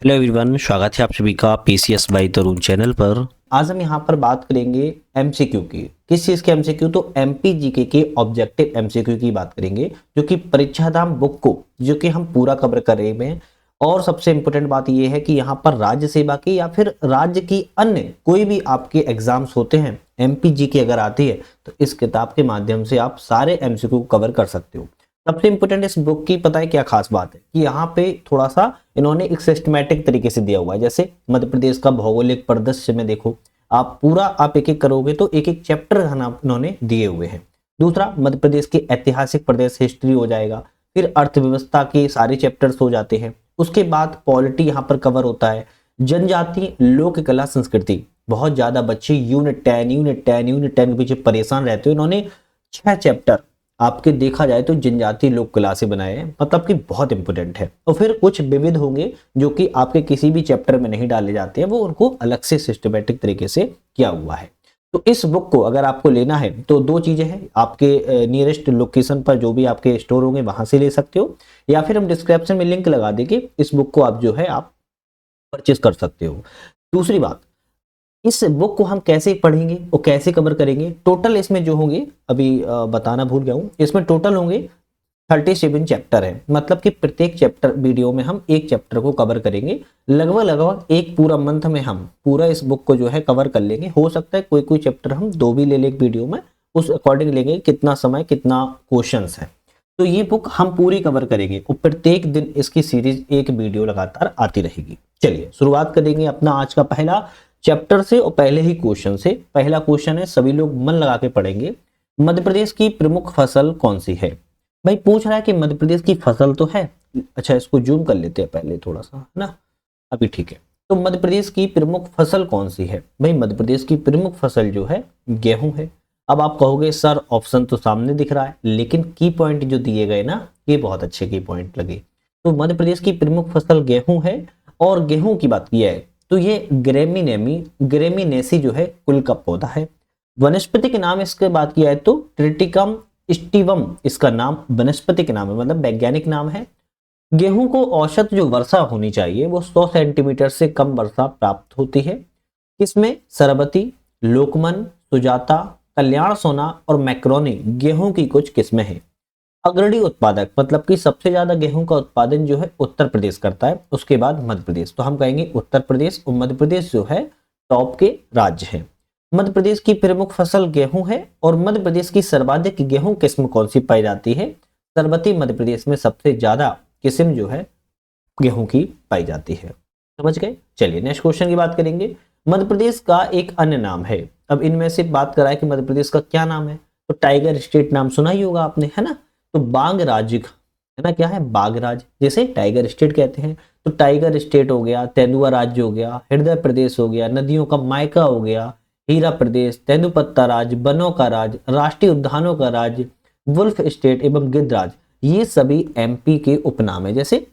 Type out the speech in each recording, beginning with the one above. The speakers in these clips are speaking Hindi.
हेलो एवरीवन, स्वागत है आप सभी का पीसीएस बाय तरुण चैनल पर। आज हम यहाँ पर बात करेंगे एमसीक्यू की। किस चीज़ के एमसीक्यू? तो एमपीजीके के ऑब्जेक्टिव एमसीक्यू की बात करेंगे, जो कि परीक्षाधाम बुक को जो कि हम पूरा कवर कर रहे हैं। और सबसे इंपॉर्टेंट बात यह है कि यहाँ पर राज्य सेवा की या फिर राज्य की अन्य कोई भी आपके एग्जाम्स होते हैं, एमपीजीके अगर आती है तो इस किताब के माध्यम से आप सारे एमसीक्यू को कवर कर सकते हो। सबसे इंपॉर्टेंट इस बुक की पता है क्या खास बात है कि यहाँ पे थोड़ा सा इन्होंने एक सिस्टमैटिक तरीके से दिया हुआ है। जैसे मध्य प्रदेश का भौगोलिक परिदृश्य में देखो, आप पूरा आप एक एक करोगे तो एक एक चैप्टर इन्होंने दिए हुए हैं। दूसरा, मध्य प्रदेश की ऐतिहासिक प्रदेश हिस्ट्री हो जाएगा, फिर अर्थव्यवस्था के सारे चैप्टर्स हो जाते हैं। उसके बाद पॉलिटी यहाँ पर कवर होता है, जनजाति, लोक कला, संस्कृति। बहुत ज्यादा बच्चे यूनिट 10 के पीछे परेशान रहते हो। इन्होंने 6 चैप्टर आपके देखा जाए तो जनजातीय लोक कला से बनाए हैं, मतलब कि बहुत इंपॉर्टेंट है। और फिर कुछ विविध होंगे जो कि आपके किसी भी चैप्टर में नहीं डाले जाते हैं, वो उनको अलग से सिस्टमैटिक तरीके से किया हुआ है। तो इस बुक को अगर आपको लेना है तो दो चीजें हैं, आपके नियरेस्ट लोकेशन पर जो भी आपके स्टोर होंगे वहां से ले सकते हो, या फिर हम डिस्क्रिप्शन में लिंक लगा देंगे, इस बुक को आप जो है आप परचेज कर सकते हो। दूसरी बात, इस बुक को हम कैसे पढ़ेंगे और कैसे कवर करेंगे? टोटल इसमें जो होंगे, अभी बताना भूल गया हूँ, इसमें टोटल होंगे 37 चैप्टर है। मतलब कि प्रत्येक चैप्टर वीडियो में हम एक चैप्टर को कवर करेंगे। लगभग लगभग एक पूरा मंथ में हम पूरा इस बुक को जो है कवर कर लेंगे। हो सकता है कोई कोई चैप्टर हम 2 भी ले लें एक वीडियो में, उस अकॉर्डिंग लेंगे कितना समय कितना क्वेश्चंस है। तो ये बुक हम पूरी कवर करेंगे और प्रत्येक दिन इसकी सीरीज एक वीडियो लगातार आती रहेगी। चलिए शुरुआत करेंगे अपना आज का पहला चैप्टर से और पहले ही क्वेश्चन से। पहला क्वेश्चन है, सभी लोग मन लगा के पढ़ेंगे। मध्य प्रदेश की प्रमुख फसल कौन सी है? भाई पूछ रहा है कि मध्य प्रदेश की फसल तो है। अच्छा, इसको जूम कर लेते हैं पहले थोड़ा सा, है ना? अभी ठीक है। तो मध्य प्रदेश की प्रमुख फसल कौन सी है? भाई मध्य प्रदेश की प्रमुख फसल जो है गेहूं है। अब आप कहोगे सर ऑप्शन तो सामने दिख रहा है, लेकिन की पॉइंट जो दिए गए ना, ये बहुत अच्छे की पॉइंट लगे। तो मध्य प्रदेश की प्रमुख फसल गेहूं है। और गेहूं की बात की है तो ये ग्रेमिनेसी जो है कुल का पौधा है। वनस्पति के नाम इसके बात किया है तो ट्रिटिकम स्टिवम इसका नाम वनस्पति के नाम है, मतलब वैज्ञानिक नाम है। गेहूं को औसत जो वर्षा होनी चाहिए वो 100 सेंटीमीटर से कम वर्षा प्राप्त होती है। इसमें सरबती, लोकमन, सुजाता, कल्याण सोना और मैक्रोनी गेहूं की कुछ किस्में हैं। अग्रणी उत्पादक, मतलब कि सबसे ज्यादा गेहूं का उत्पादन जो है उत्तर प्रदेश करता है, उसके बाद मध्य प्रदेश। तो हम कहेंगे उत्तर प्रदेश और मध्य प्रदेश जो है टॉप के राज्य हैं। मध्य प्रदेश की प्रमुख फसल गेहूं है। और मध्य प्रदेश की सर्वाधिक गेहूं किस्म कौन सी पाई जाती है? सरबती मध्य प्रदेश में सबसे ज्यादा किस्म जो है गेहूं की पाई जाती है। समझ गए? चलिए नेक्स्ट क्वेश्चन की बात करेंगे। मध्य प्रदेश का एक अन्य नाम है। अब इनमें से बात करा है कि मध्य प्रदेश का क्या नाम है, तो टाइगर स्टेट नाम सुना ही होगा आपने, है ना? तो बाघ राज्य है ना, क्या है? बाघ राज्य, जैसे टाइगर स्टेट कहते हैं। तो टाइगर स्टेट हो गया, तेंदुआ राज्य हो गया, हृदय प्रदेश हो गया, नदियों का मायका हो गया, हीरा प्रदेश, तेंदुपत्ता राज्य, बनों का राज्य, राष्ट्रीय उद्यानों का राज्य, वुल्फ स्टेट एवं गिद्ध राज्य, ये सभी एमपी के उपनाम है। जैसे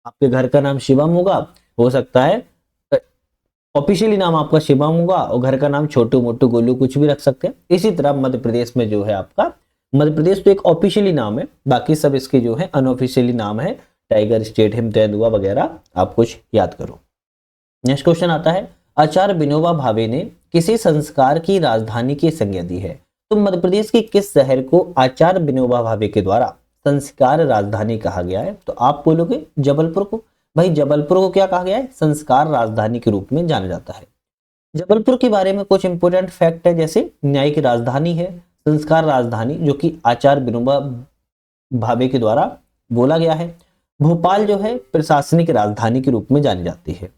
आपके घर का नाम शिवम होगा, हो सकता है ऑफिशियली नाम आपका शिवम होगा और घर का नाम छोटू मोटू गोलू कुछ भी रख सकते हैं। इसी तरह मध्य प्रदेश में जो है आपका, मध्य प्रदेश तो एक ऑफिशियली नाम है, बाकी सब इसके जो है अनऑफिशियली नाम है। टाइगर स्टेट, हिम तेंदुआ वगैरह आप कुछ याद करो। नेक्स्ट क्वेश्चन आता है, आचार्य विनोबा भावे ने किसी संस्कार की राजधानी की संज्ञा दी है? तो मध्य प्रदेश के किस शहर को आचार्य विनोबा भावे के द्वारा संस्कार राजधानी कहा गया है? तो आप बोलोगे जबलपुर को। भाई जबलपुर को क्या कहा गया है? संस्कार राजधानी के रूप में जाना जाता है। जबलपुर के बारे में कुछ इंपोर्टेंट फैक्ट है, जैसे न्यायिक राजधानी है, संस्कार राजधानी जो कि आचार्य विनोबा भावे के द्वारा बोला गया है। भोपाल जो है प्रशासनिक राजधानी के रूप में जानी जाती है।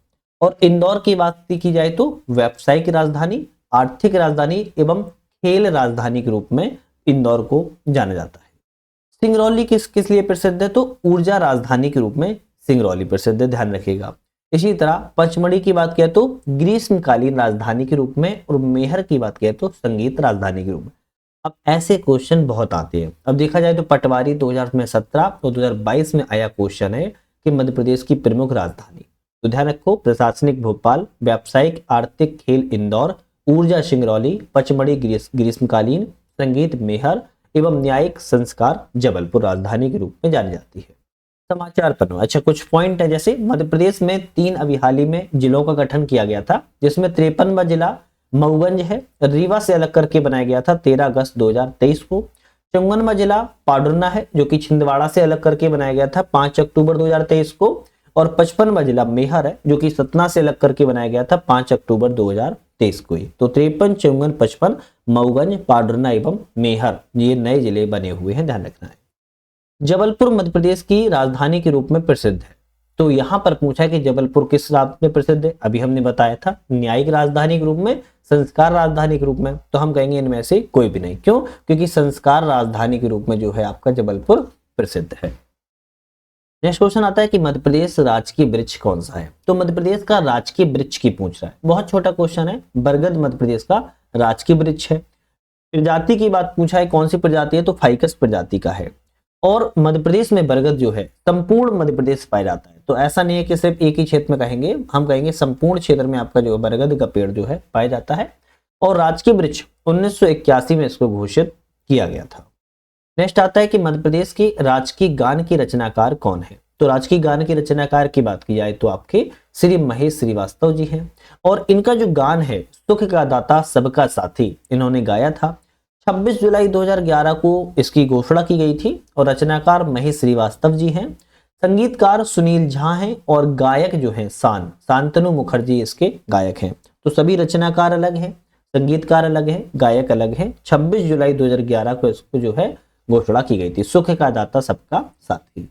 और इंदौर की बात की जाए तो व्यावसायिक राजधानी, आर्थिक राजधानी एवं खेल राजधानी के रूप में इंदौर को जाना जाता है। सिंगरौली किस किस लिए प्रसिद्ध है? तो ऊर्जा राजधानी के रूप में सिंगरौली प्रसिद्ध है, ध्यान रखिएगा। इसी तरह पचमढ़ी की बात किया तो ग्रीष्मकालीन राजधानी के रूप में, और मेहर की बात किया तो संगीत राजधानी के रूप में। अब ऐसे क्वेश्चन बहुत आते हैं। अब देखा जाए तो पटवारी 2017 और 2022 में आया क्वेश्चन है कि मध्य प्रदेश की प्रमुख राजधानी। तो ध्यान रखो, प्रशासनिक भोपाल, व्यावसायिक आर्थिक खेल इंदौर, ऊर्जा सिंगरौली, पचमढ़ी ग्रीष्मकालीन, संगीत मेहर एवं न्यायिक संस्कार जबलपुर राजधानी के रूप में जानी जाती है। समाचार पन्ना। अच्छा, कुछ पॉइंट है, जैसे मध्य प्रदेश में 3 अभी हाल ही में जिलों का गठन किया गया था, जिसमें 53वां जिला मऊगंज है, रीवा से अलग करके बनाया गया था 13 अगस्त 2023 को। 54वां जिला पाडुरना है, जो कि छिंदवाड़ा से अलग करके बनाया गया था 5 अक्टूबर 2023 को। और 55वां जिला मेहर है, जो कि सतना से अलग करके बनाया गया था 5 अक्टूबर 2023 को ही। तो 53, 54, 55, मऊगंज, पाडुरना एवं मेहर, ये नए जिले बने हुए हैं, ध्यान रखना है। जबलपुर मध्य प्रदेश की राजधानी के रूप में प्रसिद्ध है। तो यहां पर पूछा कि जबलपुर किस राज्य में प्रसिद्ध है, अभी हमने बताया था न्यायिक राजधानी के रूप में, संस्कार राजधानी के रूप में। तो हम कहेंगे इनमें से कोई भी नहीं। क्यों? क्योंकि संस्कार राजधानी के रूप में जो है आपका जबलपुर प्रसिद्ध है। नेक्स्ट क्वेश्चन आता है कि मध्य प्रदेश राजकीय वृक्ष कौन सा है। तो मध्य प्रदेश का राजकीय वृक्ष की पूछ रहा है, बहुत छोटा क्वेश्चन है। बरगद मध्य प्रदेश का राजकीय वृक्ष है। प्रजाति की बात पूछा है, कौन सी प्रजाति है, तो फाइकस प्रजाति का है। और मध्य प्रदेश में बरगद जो है संपूर्ण मध्य प्रदेश पाया जाता है। तो ऐसा नहीं है कि सिर्फ एक ही क्षेत्र में कहेंगे, हम कहेंगे संपूर्ण क्षेत्र में आपका जो बरगद का पेड़ जो है पाया जाता है। और राजकीय वृक्ष 1981 में इसको घोषित किया गया था। नेक्स्ट आता है कि मध्य प्रदेश की राजकीय गान की रचनाकार कौन है। तो राजकीय गान की रचनाकार की बात की जाए तो आपके श्री महेश श्रीवास्तव जी हैं। और इनका जो गान है सुख का दाता सबका साथी, इन्होंने गाया था। 26 जुलाई 2011 को इसकी घोषणा की गई थी। और रचनाकार महेश श्रीवास्तव जी हैं, संगीतकार सुनील झा हैं, और गायक जो हैं शांतनु मुखर्जी इसके गायक हैं। तो सभी रचनाकार अलग हैं, संगीतकार अलग है, गायक अलग है। 26 जुलाई 2011 को इसको जो है घोषणा की गई थी, सुख का दाता सबका साथी।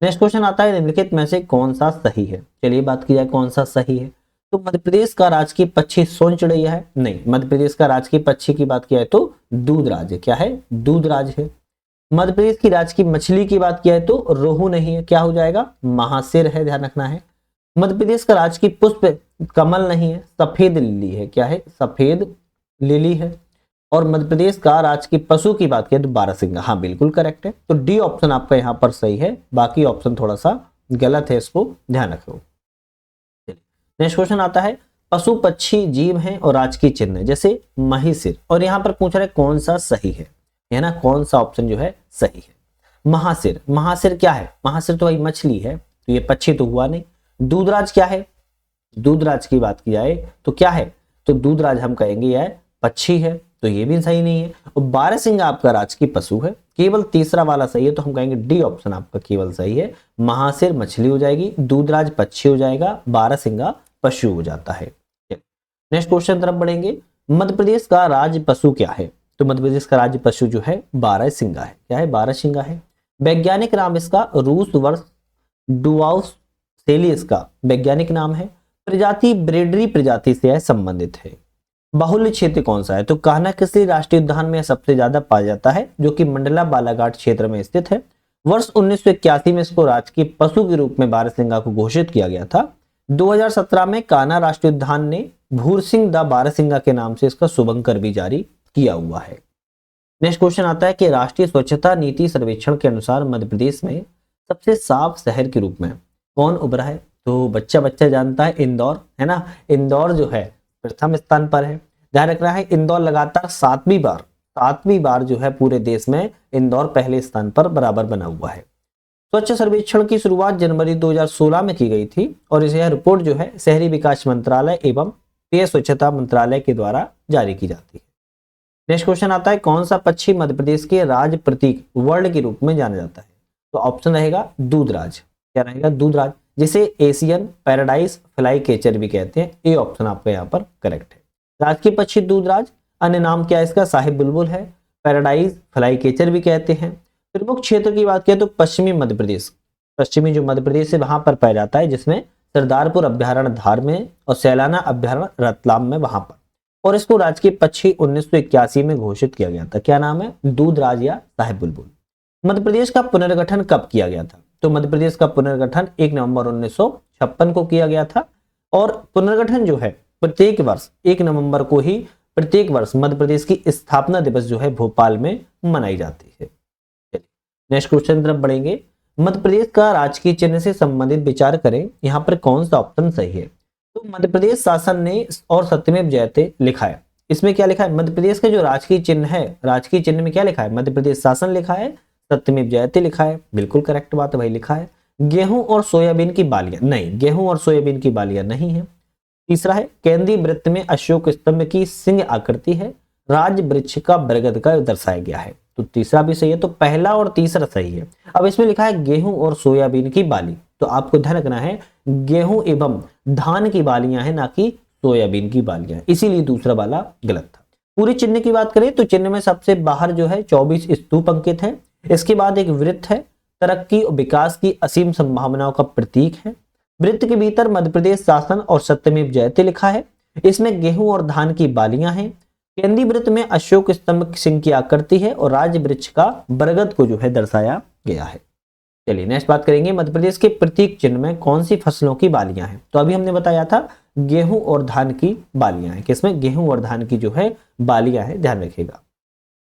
नेक्स्ट क्वेश्चन आता है निम्नलिखित में से कौन सा सही है। चलिए बात की जाए कौन सा सही है। तो मध्य प्रदेश का राजकीय पक्षी सोन चिड़ैया है? नहीं, मध्य प्रदेश का राजकीय पक्षी की बात किया है तो दूधराज है। क्या है? दूधराज है। मध्य प्रदेश की राजकीय मछली की बात किया है तो रोहू नहीं है, क्या हो जाएगा? महासिर है, ध्यान रखना है। मध्य प्रदेश का राजकीय पुष्प कमल नहीं है, सफेद लिली है। क्या है? सफेद लिली है। और मध्य प्रदेश का राजकीय पशु की बात करें तो बारहसिंगा। हाँ, बिल्कुल करेक्ट है। तो डी ऑप्शन आपका यहाँ पर सही है, बाकी ऑप्शन थोड़ा सा गलत है, इसको ध्यान रखो। नेक्स्ट क्वेश्चन आता है पशु पक्षी जीव हैं और राजकीय चिन्ह है, जैसे महिषिर। और यहाँ पर पूछ रहा है कौन सा सही है ना, कौन सा ऑप्शन जो है सही है। महासिर, महासिर क्या है? महासिर तो भाई मछली है, तो ये पक्षी तो हुआ नहीं। दूधराज क्या है? दूधराज की बात की जाए तो क्या है? तो दूधराज हम कहेंगे यह पक्षी है, तो ये भी सही नहीं है। और बारहसिंगा आपका राजकीय पशु है, केवल तीसरा वाला सही है, तो हम कहेंगे डी ऑप्शन आपका केवल सही है। महासिर मछली हो जाएगी, दूधराज पक्षी हो जाएगा, बारहसिंगा पशु हो जाता है। नेक्स्ट क्वेश्चन तरफ बढ़ेंगे। मध्य प्रदेश का राज्य पशु क्या है? तो मध्य प्रदेश का राज्य पशु जो है बारहसिंगा है। क्या है? बारहसिंगा है। वैज्ञानिक नाम इसका रूस वर्ष डुआउस सेलियस का वैज्ञानिक नाम है। प्रजाति ब्रेडरी प्रजाति से संबंधित है। बाहुल्य क्षेत्र कौन सा है? तो कान्हा किसली राष्ट्रीय उद्यान में सबसे ज्यादा पाया जाता है, जो कि मंडला बालाघाट क्षेत्र में स्थित है। वर्ष 1981 में इसको राजकीय पशु के रूप में बारहसिंगा को घोषित किया गया था। 2017 में कान्हा राष्ट्रीय उद्यान ने भूरसिंह द बारहसिंगा के नाम से इसका शुभंकर भी जारी किया हुआ है। नेक्स्ट क्वेश्चन आता है कि राष्ट्रीय स्वच्छता नीति सर्वेक्षण के अनुसार मध्य प्रदेश में सबसे साफ शहर के रूप में कौन उभरा है? तो बच्चा बच्चा जानता है, इंदौर है ना। इंदौर जो है प्रथम स्थान पर है। ध्यान रखना है इंदौर लगातार सातवीं बार जो है पूरे देश में इंदौर पहले स्थान पर बराबर बना हुआ है। स्वच्छ सर्वेक्षण की शुरुआत जनवरी 2016 में की गई थी और यह रिपोर्ट जो है शहरी विकास मंत्रालय एवं पेय स्वच्छता मंत्रालय के द्वारा जारी की जाती है। नेक्स्ट क्वेश्चन आता है कौन सा पक्षी मध्य प्रदेश के राज्य प्रतीक वर्ड के रूप में जाना जाता है? तो ऑप्शन रहेगा दूधराज। क्या रहेगा? दूधराज, जिसे एशियन पैराडाइज फ्लाई कैचर भी कहते हैं। ए ऑप्शन आपका यहाँ पर करेक्ट है। राजकीय पक्षी दूधराज, अन्य नाम क्या है इसका? साहिब बुलबुल है, पैराडाइज फ्लाई कैचर भी कहते हैं। प्रमुख क्षेत्र की बात करें तो पश्चिमी मध्य प्रदेश, पश्चिमी जो मध्य प्रदेश है वहां पर पाया जाता है, जिसमें सरदारपुर अभ्यारण्य धार में और सैलाना अभ्यारण्य रतलाम में वहां पर। और इसको राजकीय पक्षी 1981 में घोषित किया गया था। क्या नाम है? दूधराज या साहिब बुलबुल। मध्य प्रदेश का पुनर्गठन कब किया गया था? तो मध्य प्रदेश का पुनर्गठन 1 नवंबर 1956 को किया गया था। और पुनर्गठन जो है प्रत्येक वर्ष 1 नवंबर को ही प्रत्येक वर्ष मध्य प्रदेश की स्थापना दिवस जो है भोपाल में मनाई जाती है। नेक्स्ट क्वेश्चन तरफ बढ़ेंगे। मध्य प्रदेश का राजकीय चिन्ह से संबंधित विचार करें, यहाँ पर कौन सा ऑप्शन सही है? तो मध्य प्रदेश शासन ने और सत्यमेव जयते लिखा है। इसमें क्या लिखा है? मध्य प्रदेश का जो राजकीय चिन्ह है, राजकीय चिन्ह में क्या लिखा है? मध्य प्रदेश शासन लिखा है, सत्यमेव जयते लिखा है। बिल्कुल करेक्ट बात है भाई, लिखा है। गेहूं और सोयाबीन की बालियां, नहीं, गेहूं और सोयाबीन की बालियां नहीं है। तीसरा है केंद्रीय वृत्त में अशोक स्तंभ की सिंह आकृति है, राज वृक्ष का बरगद का दर्शाया गया है। तो तीसरा भी सही है, तो पहला और तीसरा सही है। अब इसमें लिखा है गेहूं और सोयाबीन की बाली, तो आपको ध्यान रखना है गेहूं एवं धान की बालियां हैं, ना कि सोयाबीन की बालियां, इसीलिए दूसरा वाला गलत था। पूरे चिन्ह की बात करें तो चिन्ह में सबसे बाहर जो है 24 स्तूप अंकित है, इसके बाद एक वृत्त है, तरक्की और विकास की असीम संभावनाओं का प्रतीक है। वृत्त के भीतर मध्य प्रदेश शासन और सत्यमेव जयते लिखा है। इसमें गेहूं और धान की बालियां हैं। केंद्रीय वृत्त में अशोक स्तंभ सिंह की आकृति है और राज वृक्ष का बरगद को जो है दर्शाया गया है। चलिए नेक्स्ट बात करेंगे, मध्य प्रदेश के प्रतीक चिन्ह में कौन सी फसलों की बालियां हैं। तो अभी हमने बताया था गेहूं और धान की बालियां हैं, किसमें गेहूं और धान की जो है बालियां है, ध्यान रखिएगा।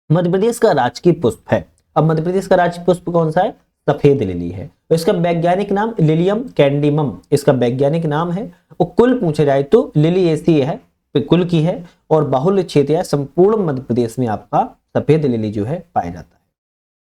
मध्य प्रदेश का राजकीय पुष्प है। अब मध्य प्रदेश का राजकीय पुष्प कौन सा है? सफेद लिली है। तो इसका वैज्ञानिक नाम लिलियम कैंडिमम इसका वैज्ञानिक नाम है। और कुल पूछे जाए तो लिली ऐसी है, कुल की है, और बाहुल्य क्षेत्र संपूर्ण मध्य प्रदेश में आपका सफेद लिली जो है पाया जाता है।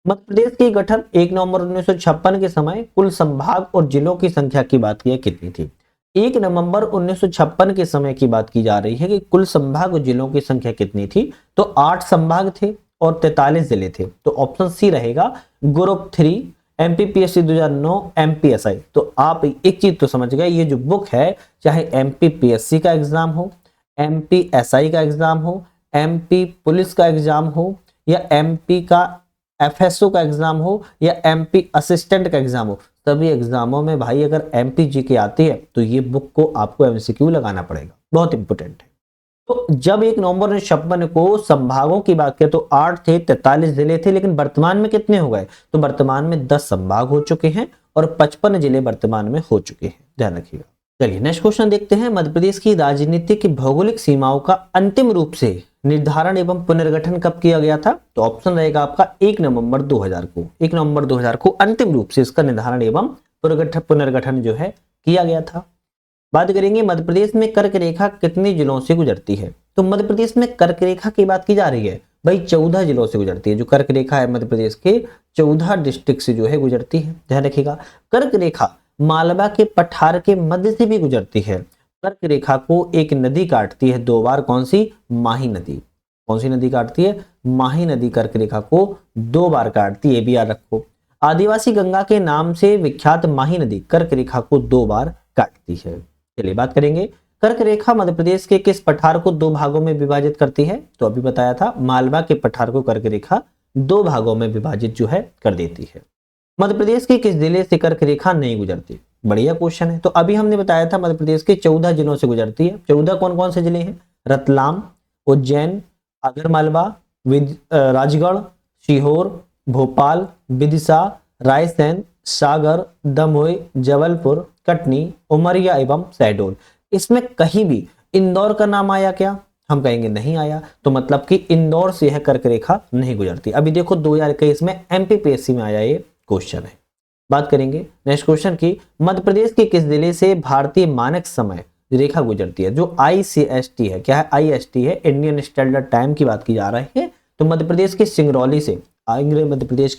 मध्य प्रदेश के गठन 1 नवंबर 1956 के समय कुल संभाग और जिलों की संख्या की बात की कितनी थी? 1 नवंबर 1956 के समय की बात की जा रही है कि कुल संभाग और जिलों की संख्या कितनी थी? तो 8 संभाग थे और 43 जिले थे। तो ऑप्शन सी रहेगा ग्रुप 3 एमपीपीएससी 2009 एमपीएसआई। तो आप एक चीज तो समझ गए, ये जो बुक है चाहे एमपीपीएससी का एग्जाम हो, एमपीएसआई का एग्जाम हो, एमपी पुलिस का एग्जाम हो, या एमपी का एफएसओ का एग्जाम हो, या एमपी असिस्टेंट का एग्जाम हो, सभी एग्जामों में भाई अगर एमपी जी के आती है तो ये बुक को आपको एमसीक्यू लगाना पड़ेगा, बहुत इंपोर्टेंट है। तो जब 1 नवंबर 1956 को संभागों की बात करें तो 8 थे, 43 जिले थे, लेकिन वर्तमान में कितने हो गए? तो वर्तमान में 10 संभाग हो चुके हैं और 55 जिले वर्तमान में हो चुके हैं, ध्यान रखिएगा। चलिए नेक्स्ट क्वेश्चन देखते हैं। मध्य प्रदेश की राजनीतिक भौगोलिक सीमाओं का अंतिम रूप से निर्धारण एवं पुनर्गठन कब किया गया था? तो ऑप्शन रहेगा आपका 1 नवंबर 2000 को। 1 नवंबर 2000 को अंतिम रूप से इसका निर्धारण एवं पुनर्गठन जो है किया गया था। बात करेंगे मध्य प्रदेश में कर्क रेखा कितने जिलों से गुजरती है? तो मध्य प्रदेश में कर्क रेखा की बात की जा रही है भाई, 14 जिलों से गुजरती है। जो कर्क रेखा है मध्य प्रदेश के 14 डिस्ट्रिक्ट से जो है गुजरती है, ध्यान रखिएगा। कर्क रेखा मालवा के पठार के मध्य से भी गुजरती है। कर्क रेखा को एक नदी काटती है 2 बार, कौन सी? माही नदी। कौन सी नदी काटती है? माही नदी कर्क रेखा को 2 बार काटती है, भी याद रखो। आदिवासी गंगा के नाम से विख्यात माही नदी कर्क रेखा को 2 बार काटती है। चलिए बात करेंगे, कर्क रेखा मध्य प्रदेश के किस पठार को 2 भागों में विभाजित करती है? तो अभी बताया था मालवा के पठार को कर्क रेखा 2 भागों में विभाजित जो है कर देती है। मध्य प्रदेश के किस जिले से कर्क रेखा नहीं गुजरती? बढ़िया क्वेश्चन है। तो अभी हमने बताया था मध्य प्रदेश के 14 जिलों से गुजरती है। 14 कौन कौन से जिले हैं? रतलाम, उज्जैन, आगरमालवा, राजगढ़, सीहोर, भोपाल, विदिशा, रायसेन, सागर, दमोह, जबलपुर, कटनी, उमरिया एवं शहडोल। इसमें कहीं भी इंदौर का नाम आया क्या? हम कहेंगे नहीं आया, तो मतलब कि इंदौर से यह कर्क रेखा नहीं गुजरती। अभी देखो 2021 में एमपीपीएससी में आया ये क्वेश्चन है। बात करेंगे नेक्स्ट क्वेश्चन की, मध्य प्रदेश के किस जिले से भारतीय मानक समय रेखा गुजरती है? जो ICST है, क्या है? IST है, इंडियन स्टैंडर्ड टाइम की बात की जा रही है। तो मध्य प्रदेश के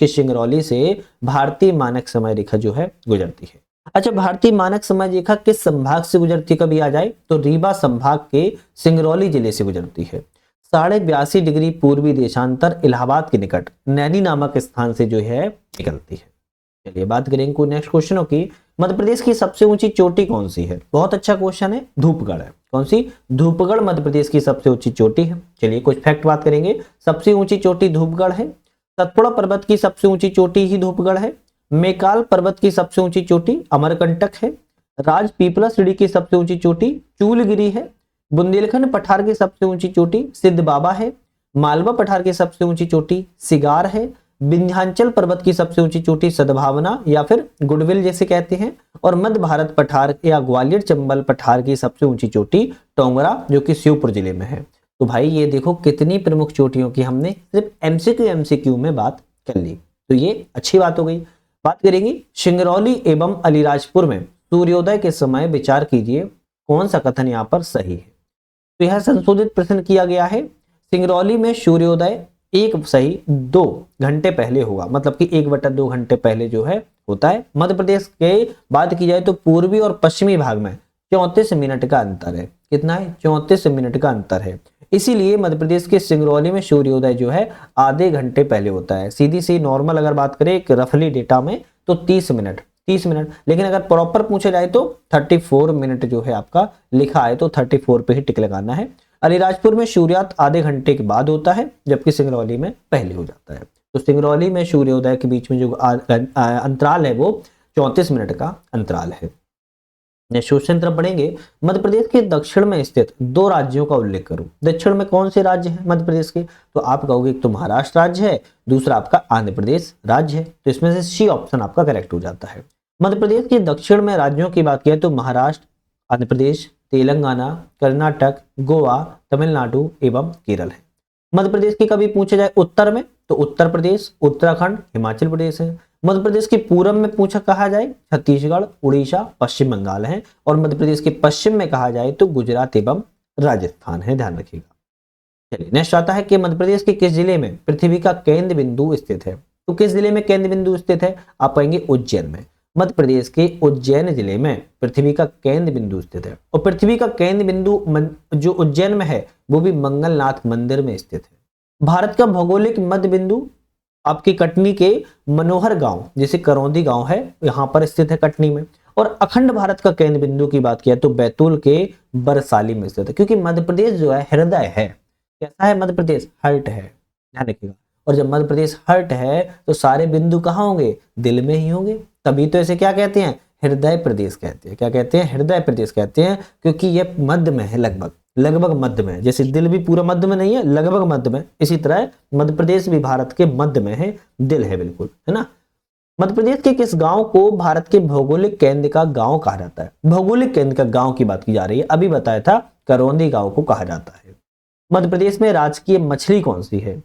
सिंगरौली से भारतीय मानक समय रेखा जो है गुजरती है। अच्छा, भारतीय मानक समय रेखा किस संभाग से गुजरती कभी आ जाए? तो रीवा संभाग के सिंगरौली जिले से गुजरती है। 82.5 डिग्री पूर्वी देशांतर इलाहाबाद के निकट नैनी नामक स्थान से जो है निकलती है। चलिए बात करेंगे कोई नेक्स्ट क्वेश्चनों की। मध्य प्रदेश की सबसे ऊंची चोटी कौन सी है? बहुत अच्छा क्वेश्चन है, धूपगढ़ है। कौन सी? धूपगढ़ मध्य प्रदेश की सबसे ऊंची चोटी है। चलिए कुछ फैक्ट बात करेंगे। सबसे ऊंची चोटी धूपगढ़ है। सतपुड़ा पर्वत की सबसे ऊंची चोटी ही धूपगढ़ है। मेकाल पर्वत की सबसे ऊंची चोटी अमरकंटक है। राजपीपला सीढ़ी की सबसे ऊंची चोटी चूलगिरी है। बुंदेलखंड पठार की सबसे ऊंची चोटी सिद्ध बाबा है। मालवा पठार की सबसे ऊंची चोटी सिगार है। विंध्याचल पर्वत की सबसे ऊंची चोटी सद्भावना या फिर गुडविल जैसे कहते हैं। और मध्य भारत पठार या ग्वालियर चंबल पठार की सबसे ऊंची चोटी टोंगरा जो कि श्योपुर जिले में है। तो भाई ये देखो कितनी प्रमुख चोटियों की हमने सिर्फ एमसीक्यू में बात कर ली, तो ये अच्छी बात हो गई। बात करेंगे सिंगरौली एवं अलीराजपुर में सूर्योदय के समय विचार कीजिए कौन सा कथन यहाँ पर सही है? तो यह संशोधित प्रश्न किया गया है। सिंगरौली में सूर्योदय 1 सही 2 घंटे पहले होगा, मतलब कि 1/2 घंटे पहले जो है होता है। मध्य प्रदेश के बात की जाए तो पूर्वी और पश्चिमी भाग में 34 मिनट का अंतर है। कितना है? 34 मिनट का अंतर है। इसीलिए मध्य प्रदेश के सिंगरौली में सूर्योदय जो है आधे घंटे पहले होता है। सीधी सी नॉर्मल अगर बात करें एक रफली डेटा में तो 30 मिनट, लेकिन अगर प्रॉपर पूछा जाए तो 34 मिनट जो है आपका लिखा है, तो 34 पे ही टिक लगाना है। अलीराजपुर में सूर्यास्त आधे घंटे के बाद होता है, जबकि सिंगरौली में पहले हो जाता है। तो सिंगरौली में सूर्योदय के बीच में जो अंतराल है वो 34 मिनट का अंतराल है। क्वेश्चन तरफ बढ़ेंगे। मध्य प्रदेश के दक्षिण में स्थित दो राज्यों का उल्लेख करो। दक्षिण में कौन से राज्य हैं मध्य प्रदेश के? तो आप कहोगे एक तो महाराष्ट्र राज्य है, दूसरा आपका आंध्र प्रदेश राज्य है। तो इसमें से सी ऑप्शन आपका करेक्ट हो जाता है। मध्य प्रदेश के दक्षिण में राज्यों की बात किया तो महाराष्ट्र, आंध्र प्रदेश, तेलंगाना, कर्नाटक, गोवा, तमिलनाडु एवं केरल है। मध्य प्रदेश की कभी पूछा जाए उत्तर में तो उत्तर प्रदेश, उत्तराखंड, हिमाचल प्रदेश है। मध्य प्रदेश के पूरब में पूछा कहा जाए छत्तीसगढ़, उड़ीसा, पश्चिम बंगाल है। और मध्य प्रदेश के पश्चिम में कहा जाए तो गुजरात एवं राजस्थान है, ध्यान रखिएगा। चलिए नेक्स्ट आता है कि मध्य प्रदेश के किस जिले में पृथ्वी का केंद्र बिंदु स्थित है? तो किस जिले में केंद्र बिंदु स्थित है? आप कहेंगे उज्जैन में। मध्य प्रदेश के उज्जैन जिले में पृथ्वी का केंद्र बिंदु स्थित है। और पृथ्वी का केंद्र बिंदु जो उज्जैन में है वो भी मंगलनाथ मंदिर में स्थित है। भारत का भौगोलिक मध्य बिंदु आपकी कटनी के मनोहर गांव, जैसे करौंदी गांव है, यहां पर स्थित है कटनी में। और अखंड भारत का केंद्र बिंदु की बात किया तो बैतूल के बरसाली में स्थित है, क्योंकि मध्य प्रदेश जो है हृदय है। कैसा है मध्य प्रदेश? हर्ट है, ध्यान रखिएगा। और जब मध्य प्रदेश हर्ट है तो सारे बिंदु कहाँ होंगे? दिल में ही होंगे। तभी तो इसे क्या कहते हैं? हृदय प्रदेश कहते हैं। क्या कहते हैं? हृदय प्रदेश कहते हैं, क्योंकि यह मध्य में है, लगभग मध्य में। जैसे दिल भी पूरा मध्य में नहीं है, लगभग मध्य में, इसी तरह मध्य प्रदेश भी भारत के मध्य में है, दिल है बिल्कुल, है ना। मध्य प्रदेश के किस गांव को भारत के भौगोलिक केंद्र का गांव कहा जाता है? भौगोलिक केंद्र का गांव की बात की जा रही है, अभी बताया था करौंदी गांव को कहा जाता है। मध्य प्रदेश में राजकीय मछली कौन सी है?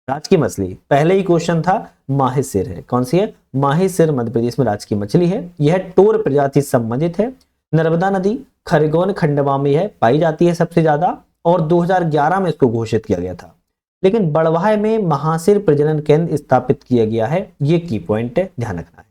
राजकीय मछली, पहले ही क्वेश्चन था, माही सिर है। कौन सी है? माही सिर मध्य प्रदेश में राजकीय मछली है। यह टोर प्रजाति संबंधित है। नर्मदा नदी खरगोन खंडवा में है पाई जाती है सबसे ज्यादा, और 2011 में इसको घोषित किया गया था। लेकिन बड़वाह में महासिर प्रजनन केंद्र स्थापित किया गया है, ये की पॉइंट है, ध्यान रखना है।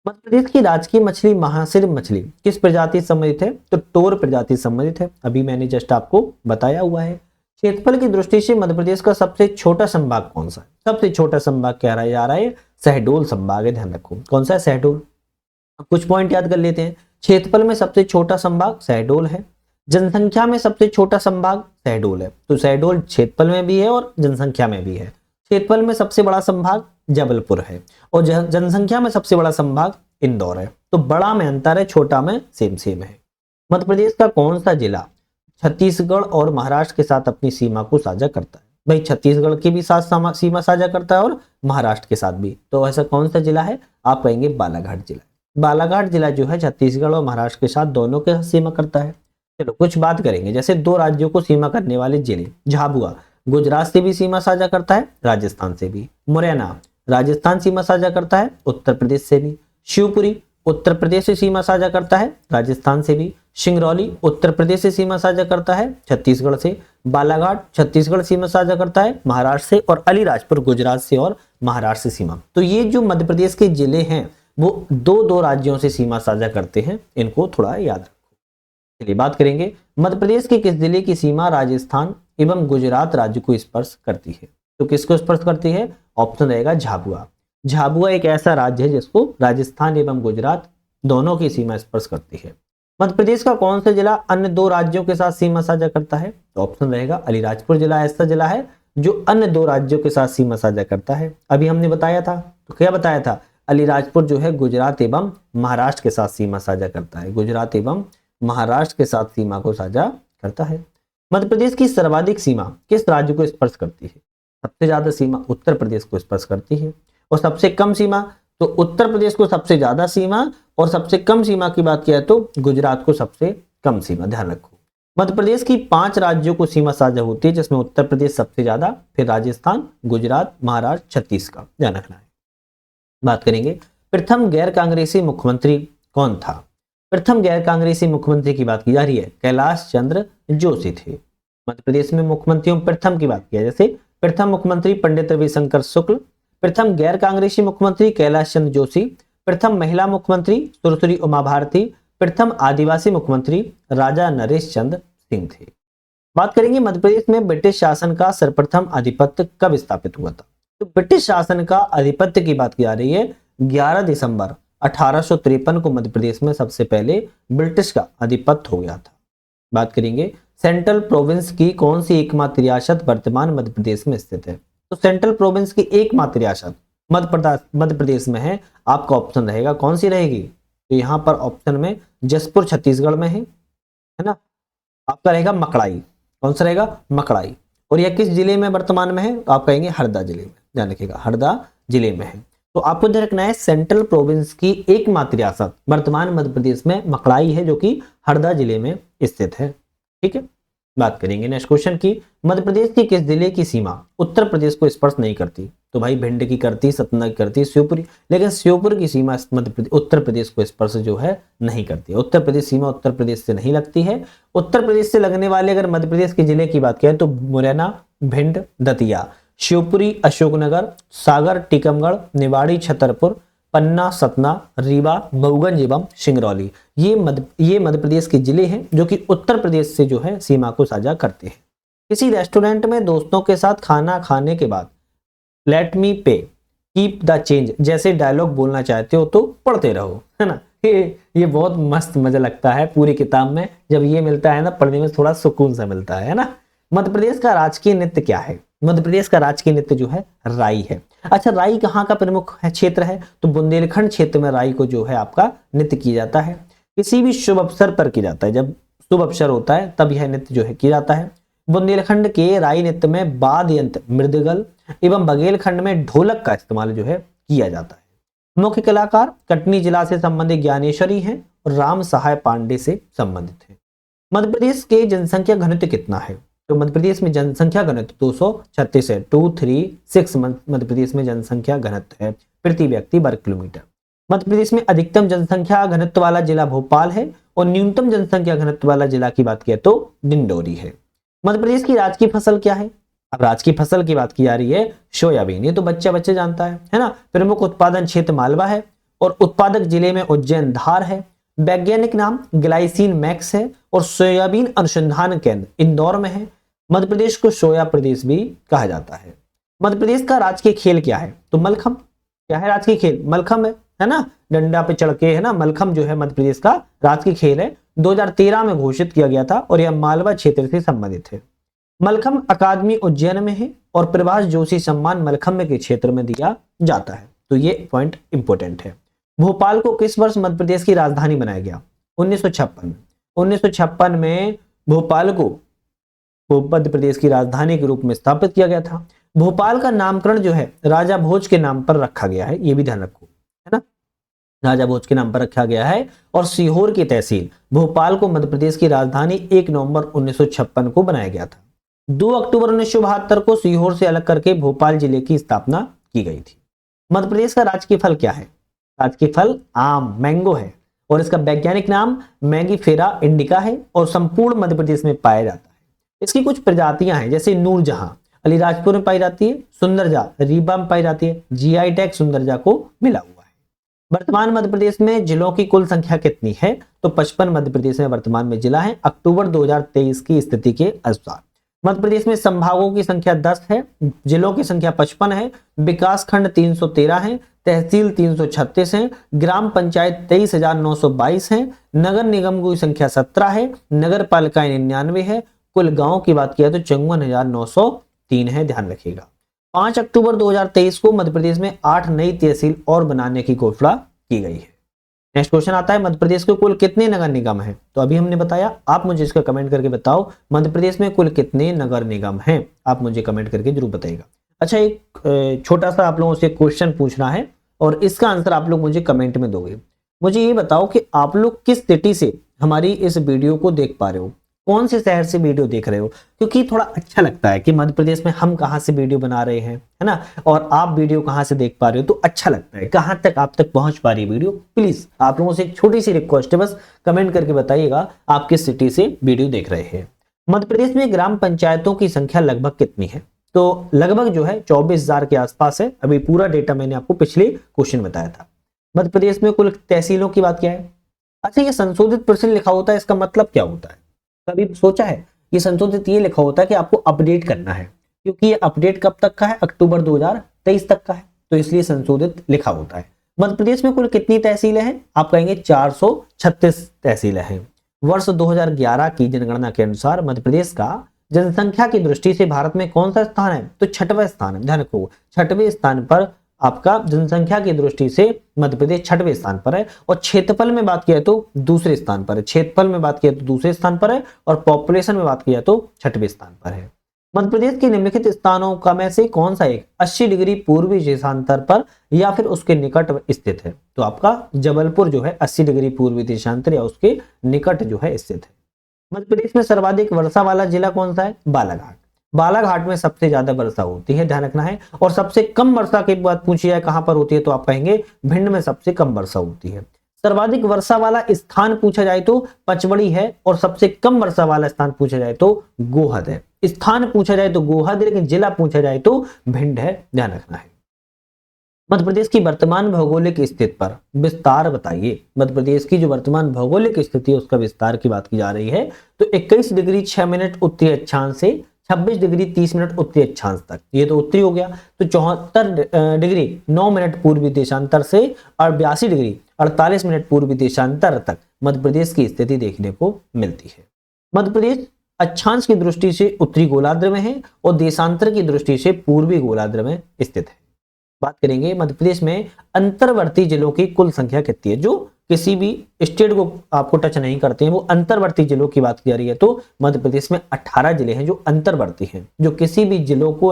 मध्य प्रदेश की राजकीय मछली महासिर मछली किस प्रजाति संबंधित है? तो टोर प्रजाति संबंधित है, अभी मैंने जस्ट आपको बताया हुआ है। क्षेत्रफल की दृष्टि से मध्य प्रदेश का सबसे छोटा संभाग कौन सा है? सबसे छोटा संभाग क्या रहा जा रहा है? शहडोल संभाग है, ध्यान रखो। कौन सा है? शहडोल। कुछ पॉइंट याद कर लेते हैं। क्षेत्रफल में सबसे छोटा संभाग शहडोल है। जनसंख्या में सबसे छोटा संभाग शहडोल है, तो शहडोल क्षेत्रफल में भी है और जनसंख्या में भी है। क्षेत्रफल में सबसे बड़ा संभाग जबलपुर है, और जनसंख्या में सबसे बड़ा संभाग इंदौर है। तो बड़ा में अंतर है, छोटा में सेम है। मध्य प्रदेश का कौन सा जिला छत्तीसगढ़ और महाराष्ट्र के साथ अपनी सीमा को साझा करता है? भाई छत्तीसगढ़ के भी साथ सीमा साझा करता है और महाराष्ट्र के साथ भी। तो ऐसा कौन सा जिला है? आप कहेंगे बालाघाट जिला। बालाघाट जिला जो है छत्तीसगढ़ और महाराष्ट्र के साथ दोनों के सीमा करता है। चलो कुछ बात करेंगे, जैसे दो राज्यों को सीमा करने वाले जिले। झाबुआ गुजरात से भी सीमा साझा करता है, राजस्थान से भी। मुरैना राजस्थान सीमा साझा करता है, उत्तर प्रदेश से भी। शिवपुरी उत्तर प्रदेश से सीमा साझा करता है, राजस्थान से भी। सिंगरौली उत्तर प्रदेश से सीमा साझा करता है, छत्तीसगढ़ से। बालाघाट छत्तीसगढ़ सीमा साझा करता है, महाराष्ट्र से। और अलीराजपुर गुजरात से और महाराष्ट्र से सीमा। तो ये जो मध्य प्रदेश के जिले हैं वो दो राज्यों से सीमा साझा करते हैं, इनको थोड़ा याद रखो। चलिए बात करेंगे मध्य प्रदेश के किस जिले की सीमा राजस्थान एवं गुजरात राज्य को स्पर्श करती है? तो किसको स्पर्श करती है? ऑप्शन रहेगा झाबुआ। झाबुआ एक ऐसा राज्य है जिसको राजस्थान एवं गुजरात दोनों की सीमा स्पर्श करती है। मध्य प्रदेश का कौन सा जिला अन्य दो राज्यों के साथ सीमा साझा करता है? तो ऑप्शन रहेगा अलीराजपुर जिला ऐसा जिला है जो अन्य दो राज्यों के साथ सीमा साझा करता है। अभी हमने बताया था, तो क्या बताया था? अलीराजपुर जो है गुजरात एवं महाराष्ट्र के साथ सीमा साझा करता है, गुजरात एवं महाराष्ट्र के साथ सीमा को साझा करता है। मध्य प्रदेश की सर्वाधिक सीमा किस राज्य को स्पर्श करती है? सबसे ज्यादा सीमा उत्तर प्रदेश को स्पर्श करती है, और सबसे कम सीमा तो उत्तर प्रदेश को सबसे ज्यादा सीमा, और सबसे कम सीमा की बात किया तो गुजरात को सबसे कम सीमा, ध्यान रखो। मध्य प्रदेश की 5 राज्यों को सीमा साझा होती है, जिसमें उत्तर प्रदेश सबसे ज्यादा, फिर राजस्थान, गुजरात, महाराष्ट्र, छत्तीसगढ़, ध्यान रखना है। बात करेंगे प्रथम गैर कांग्रेसी मुख्यमंत्री कौन था? प्रथम गैर कांग्रेसी मुख्यमंत्री की बात की जा रही है, कैलाश चंद्र जोशी थे। मध्य प्रदेश में मुख्यमंत्रियों प्रथम की बात किया, जैसे प्रथम मुख्यमंत्री पंडित रविशंकर शुक्ल, प्रथम गैर कांग्रेसी मुख्यमंत्री कैलाश चंद्र जोशी, प्रथम महिला मुख्यमंत्री सुरसुरी उमा भारती, प्रथम आदिवासी मुख्यमंत्री राजा नरेश चंद्र सिंह थे। बात करेंगे मध्य प्रदेश में ब्रिटिश शासन का सर्वप्रथम आधिपत्य कब स्थापित हुआ था। तो ब्रिटिश शासन का आधिपत्य की बात की जा रही है 11 दिसंबर 1853 को मध्य प्रदेश में सबसे पहले ब्रिटिश का आधिपत्य हो गया था। बात करेंगे सेंट्रल प्रोविंस की कौन सी एकमात्र रियासत वर्तमान मध्य प्रदेश में स्थित है। तो सेंट्रल प्रोविंस की एकमात्र रियासत मध्य प्रदेश में है। आपका ऑप्शन रहेगा कौन सी रहेगी, तो यहाँ पर ऑप्शन में जसपुर छत्तीसगढ़ में है ना। आपका रहेगा मकड़ाई, कौन सा रहेगा, मकड़ाई। और यह किस जिले में वर्तमान में है, तो आप कहेंगे हरदा जिले में, ध्यान रखिएगा हरदा जिले में है। तो आपको ध्यान रखना है सेंट्रल प्रोविंस की एकमात्र रियासत वर्तमान मध्य प्रदेश में मकड़ाई है, जो कि हरदा जिले में स्थित है। ठीक है, बात करेंगे नेक्स्ट क्वेश्चन की, मध्य प्रदेश की किस जिले की सीमा उत्तर प्रदेश को स्पर्श नहीं करती। तो भाई भिंड की करती, सतना की करती, श्योपुर, लेकिन श्योपुर की सीमा उत्तर प्रदेश को स्पर्श जो है नहीं करती। उत्तर प्रदेश सीमा उत्तर प्रदेश से नहीं लगती है। उत्तर प्रदेश से लगने वाले अगर मध्य प्रदेश के जिले की बात करें तो मुरैना, भिंड, दतिया, शिवपुरी, अशोकनगर, सागर, टीकमगढ़, निवाड़ी, छतरपुर, पन्ना, सतना, रीवा, मऊगंज एवं सिंगरौली, ये मध्य प्रदेश के जिले हैं जो कि उत्तर प्रदेश से जो है सीमा को साझा करते हैं। किसी रेस्टोरेंट में दोस्तों के साथ खाना खाने के बाद लेट मी पे, कीप द चेंज जैसे डायलॉग बोलना चाहते हो तो पढ़ते रहो, है ना। ये बहुत मस्त मजा लगता है पूरी किताब में, जब ये मिलता है ना पढ़ने में थोड़ा सुकून सा मिलता है ना। मध्य प्रदेश का राजकीय नृत्य क्या है। मध्य प्रदेश का राजकीय नृत्य जो है राई है। अच्छा, राई कहाँ का प्रमुख क्षेत्र है, तो बुंदेलखंड क्षेत्र में राई को जो है आपका नृत्य किया जाता है। किसी भी शुभ अवसर पर किया जाता है, जब शुभ अवसर होता है तब यह नृत्य जो है किया जाता है। बुंदेलखंड के राई नृत्य में वाद्य यंत्र मृदगल एवं बघेलखंड में ढोलक का इस्तेमाल जो है किया जाता है। मुख्य कलाकार कटनी जिला से संबंधित ज्ञानेश्वरी हैं और राम सहाय पांडे से संबंधित है। मध्य प्रदेश के जनसंख्या घनत्व कितना है, तो मध्य प्रदेश में जनसंख्या घनत्व 236 है। 236 मध्य प्रदेश में जनसंख्या घनत्व है प्रति व्यक्ति वर्ग किलोमीटर। मध्य प्रदेश में अधिकतम जनसंख्या घनत्व वाला जिला भोपाल है और न्यूनतम जनसंख्या घनत्व वाला जिला की बात किया तो डिंडोरी है। मध्य प्रदेश की राजकीय फसल क्या है। अब राजकीय फसल की बात की जा रही है सोयाबीन, ये तो बच्चे जानता है ना। प्रमुख उत्पादन क्षेत्र मालवा है और उत्पादक जिले में उज्जैन धार है। वैज्ञानिक नाम ग्लाइसिन मैक्स है और सोयाबीन अनुसंधान केंद्र इंदौर में है। मध्य प्रदेश को सोया प्रदेश भी कहा जाता है। मध्य प्रदेश का राजकीय खेल क्या है, तो मलखम। क्या है राजकीय खेल, मलखम है ना, डंडा पे चढ़ के, है ना। मलखम जो है मध्य प्रदेश का राजकीय खेल है, 2013 में घोषित किया गया था और यह मालवा क्षेत्र से संबंधित है। मलखम अकादमी उज्जैन में है और प्रभाष जोशी सम्मान मलखम्ब के क्षेत्र में दिया जाता है, तो ये पॉइंट इंपॉर्टेंट है। भोपाल को किस वर्ष मध्य प्रदेश की राजधानी बनाया गया, 1956। 1956 में भोपाल को मध्य प्रदेश की राजधानी के रूप में स्थापित किया गया था। भोपाल का नामकरण जो है राजा भोज के नाम पर रखा गया है, ये भी ध्यान रखो, है ना। राजा भोज के नाम पर रखा गया है। और सीहोर की तहसील भोपाल को मध्य प्रदेश की राजधानी 1 नवंबर 1956 को बनाया गया था। 2 अक्टूबर 1972 को सीहोर से अलग करके भोपाल जिले की स्थापना की गई थी। मध्य प्रदेश का राजकीय फल क्या है, राजकीय फल आम, मैंगो है और इसका वैज्ञानिक नाम मैंगीफेरा इंडिका है और संपूर्ण मध्य प्रदेश में पाया जाता है। इसकी कुछ प्रजातियां हैं, जैसे नूरजहां अलीराजपुर में पाई जाती है, सुंदरजा रीवा में पाई जाती है, जीआई टैग सुंदरजा को मिला हुआ है। वर्तमान मध्य प्रदेश में जिलों की कुल संख्या कितनी है, तो 55 मध्य प्रदेश में वर्तमान में जिला है अक्टूबर 2023 की स्थिति के अनुसार। मध्य प्रदेश में संभागों की संख्या 10 है, जिलों की संख्या 55 है, विकास खंड 313 है, तहसील 336 है, ग्राम पंचायत 23,922 है, नगर निगम की संख्या 17 है, नगर पालिकाएं 99 है, कुल गांव की बात किया तो 54,903 है, ध्यान रखिएगा। 5 अक्टूबर 2023 को मध्य प्रदेश में 8 नई तहसील और बनाने की घोषणा की गई है। नेक्स्ट क्वेश्चन आता है, मध्य प्रदेश के कुल कितने नगर निगम हैं, तो अभी हमने बताया, आप मुझे इसका कमेंट करके बताओ मध्य प्रदेश में कुल कितने नगर निगम हैं, आप मुझे कमेंट करके जरूर बताइएगा। अच्छा, एक छोटा सा आप लोगों से क्वेश्चन पूछना है और इसका आंसर आप लोग मुझे कमेंट में दोगे। मुझे ये बताओ कि आप लोग किस सिटी से हमारी इस वीडियो को देख पा रहे हो, कौन से शहर से वीडियो देख रहे हो, क्योंकि थोड़ा अच्छा लगता है कि मध्य प्रदेश में हम कहाँ से वीडियो बना रहे हैं, है ना, और आप वीडियो कहाँ से देख पा रहे हो, तो अच्छा लगता है। कहाँ तक आप तक पहुंच पा रही है वीडियो, प्लीज आप लोगों से एक छोटी सी रिक्वेस्ट है, बस कमेंट करके बताइएगा आप किस सिटी से वीडियो देख रहे हैं। मध्य प्रदेश में ग्राम पंचायतों की संख्या लगभग कितनी है, तो लगभग जो है 24,000 के आसपास है। अभी पूरा डेटा मैंने आपको पिछले क्वेश्चन बताया था। मध्य प्रदेश में कुल तहसीलों की बात क्या है? अच्छा, ये संशोधित प्रश्न लिखा होता है, इसका मतलब क्या होता है? कभी सोचा है? ये संशोधित ये लिखा होता है कि आपको अपडेट करना है, क्योंकि ये अपडेट कब तक का है? अक्टूबर 2023 तक का है, तो इसलिए संशोधित लिखा होता है। मध्य प्रदेश में कुल कितनी तहसीलें हैं? आप कहेंगे 436 तहसीलें हैं। वर्ष 2011 की जनगणना के अनुसार मध्य प्रदेश का जनसंख्या की दृष्टि से भारत में कौन सा स्थान है? तो 6वां स्थान है। ध्यान रखो, 6वें स्थान पर आपका जनसंख्या की दृष्टि से मध्य प्रदेश 6वें स्थान पर है। और क्षेत्रफल में बात किया तो दूसरे स्थान पर है। क्षेत्रफल में बात किया तो दूसरे स्थान पर है, और पॉपुलेशन में बात किया तो 6वें स्थान पर है। मध्य प्रदेश के निम्नलिखित स्थानों का में से कौन सा एक 80 डिग्री पूर्वी देशांतर पर या फिर उसके निकट स्थित है? तो आपका जबलपुर जो है 80 डिग्री पूर्वी देशांतर या उसके निकट जो है स्थित है। मध्य प्रदेश में सर्वाधिक वर्षा वाला जिला कौन सा है? बालाघाट। बालाघाट में सबसे ज्यादा वर्षा होती है, ध्यान रखना है। और सबसे कम वर्षा की बात पूछी जाए कहां पर होती है, तो आप कहेंगे भिंड में सबसे कम वर्षा होती है। सर्वाधिक वर्षा वाला स्थान पूछा जाए तो पचमढ़ी है, और सबसे कम वर्षा वाला स्थान पूछा जाए तो गोहद है। स्थान पूछा जाए तो गोहद, लेकिन जिला पूछा जाए तो भिंड है, ध्यान रखना है। मध्य प्रदेश की वर्तमान भौगोलिक स्थिति पर विस्तार बताइए। मध्य प्रदेश की जो वर्तमान भौगोलिक स्थिति है उसका विस्तार की बात की जा रही है। तो 21 डिग्री 6 मिनट उत्तरी अक्षांश से 26 डिग्री 30 मिनट उत्तरी अक्षांश तक, ये तो उत्तरी हो गया। तो 74 डिग्री 9 मिनट पूर्वी देशांतर से और 82 डिग्री 48 मिनट पूर्वी देशांतर तक मध्य प्रदेश की स्थिति देखने को मिलती है। मध्य प्रदेश अक्षांश की दृष्टि से उत्तरी गोलार्ध में है और देशांतर की दृष्टि से पूर्वी गोलार्ध में स्थित है। बात करेंगे मध्य प्रदेश में अंतर्वर्ती जिलों की कुल संख्या कितनी है? जो किसी भी स्टेट को आपको टच नहीं करते हैं, वो अंतर्वर्ती जिलों की बात की जा रही है। तो मध्य प्रदेश में 18 जिले हैं जो अंतर्वर्ती हैं, जो किसी भी जिलों को,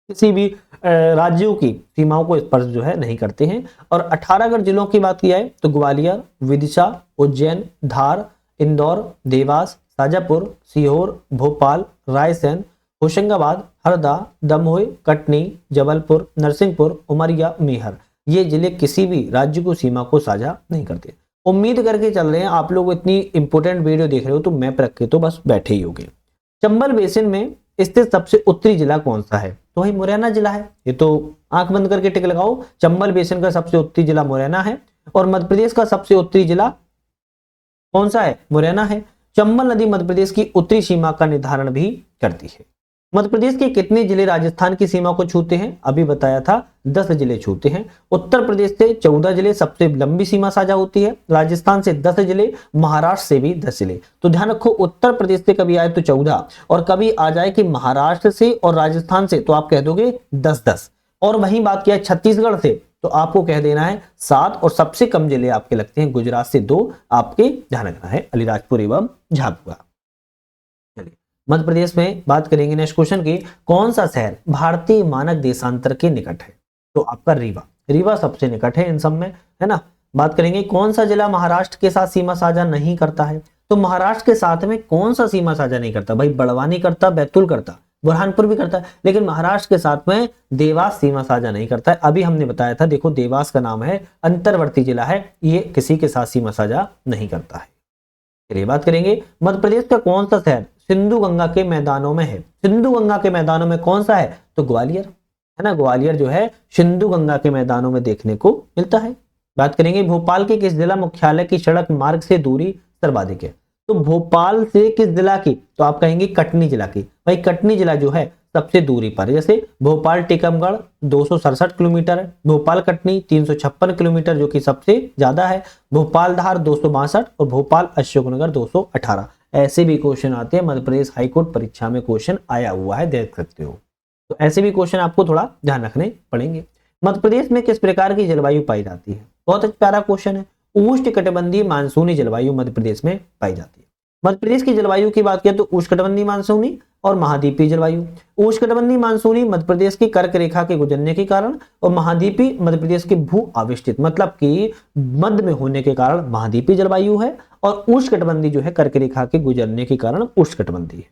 किसी भी राज्यों की सीमाओं को स्पर्श जो है नहीं करते हैं। और 18 अगर जिलों की बात की जाए तो ग्वालियर, विदिशा, उज्जैन, धार, इंदौर, देवास, शाजापुर, सीहोर, भोपाल, रायसेन, होशंगाबाद, हरदा, दमोह, कटनी, जबलपुर, नरसिंहपुर, उमरिया, मेहर, ये जिले किसी भी राज्य को सीमा को साझा नहीं करते। उम्मीद करके चल रहे हैं आप लोग इतनी इंपोर्टेंट वीडियो देख रहे हो तो मैप रख के तो बस बैठे ही होंगे। चंबल बेसिन में स्थित सबसे उत्तरी जिला कौन सा है? तो वही मुरैना जिला है। ये तो आंख बंद करके टिक लगाओ, चंबल बेसिन का सबसे उत्तरी जिला मुरैना है। और मध्य प्रदेश का सबसे उत्तरी जिला कौन सा है? मुरैना है। चंबल नदी मध्य प्रदेश की उत्तरी सीमा का निर्धारण भी करती है। मध्य प्रदेश के कितने जिले राजस्थान की सीमा को छूते हैं? अभी बताया था 10 जिले छूते हैं। उत्तर प्रदेश से 14 जिले सबसे लंबी सीमा साझा होती है, राजस्थान से 10 जिले, महाराष्ट्र से भी 10 जिले। तो ध्यान रखो, उत्तर प्रदेश से कभी आए तो 14, और कभी आ जाए कि महाराष्ट्र से और राजस्थान से तो आप कह दोगे 10-10। और वहीं बात किया छत्तीसगढ़ से तो आपको कह देना है 7, और सबसे कम जिले आपके लगते हैं गुजरात से 2, आपके ध्यान रखना है अलीराजपुर एवं झाबुआ। मध्य प्रदेश में बात करेंगे नेक्स्ट क्वेश्चन की, कौन सा शहर भारतीय मानक देशांतर के निकट है? तो आपका रीवा। रीवा सबसे निकट है इन सब में, है ना। बात करेंगे कौन सा जिला महाराष्ट्र के साथ सीमा साझा नहीं करता है? तो महाराष्ट्र के साथ में कौन सा सीमा साझा नहीं करता? भाई बड़वानी करता, बैतूल करता, बुरहानपुर भी करता है, लेकिन महाराष्ट्र के साथ में देवास सीमा साझा नहीं करता है। अभी हमने बताया था, देखो देवास का नाम है, अंतर्वर्ती जिला है, ये किसी के साथ सीमा साझा नहीं करता है। चलिए बात करेंगे मध्य प्रदेश का कौन सा शहर सिंधु गंगा के मैदानों में है? सिंधु गंगा के मैदानों में कौन सा है? तो ग्वालियर, है ना। ग्वालियर जो है सिंधु गंगा के मैदानों में देखने को मिलता है। बात करेंगे भोपाल के किस जिला मुख्यालय की सड़क मार्ग से दूरी सर्वाधिक है? तो भोपाल से किस जिला की? तो आप कहेंगे कटनी जिला की। भाई कटनी जिला जो है सबसे दूरी पर, जैसे भोपाल टीकमगढ़ 267 किलोमीटर है, भोपाल कटनी 356 किलोमीटर जो कि सबसे ज्यादा है, भोपाल धार 262 और भोपाल अशोकनगर 218। ऐसे भी क्वेश्चन आते हैं, मध्य प्रदेश हाईकोर्ट परीक्षा में क्वेश्चन आया हुआ है, देख सकते हो। तो ऐसे भी क्वेश्चन आपको थोड़ा ध्यान रखने पड़ेंगे। मध्य प्रदेश में किस प्रकार की जलवायु पाई जाती है? बहुत अच्छा प्यारा क्वेश्चन है। उष्णकटिबंधीय मानसूनी जलवायु मध्य प्रदेश में पाई जाती है। मध्य प्रदेश की जलवायु की बात करें तो उष्णकटिबंधीय मानसूनी और महाद्वीपीय जलवायु। उष्णकटिबंधीय मानसूनी मध्य प्रदेश की कर्क रेखा के गुजरने के कारण, और महाद्वीपीय मध्य प्रदेश के भू आविष्टित मतलब कि मध्य में होने के कारण महाद्वीपीय जलवायु है, और उष्णकटिबंधीय जो है कर्क रेखा के गुजरने के कारण उष्णकटिबंधीय है।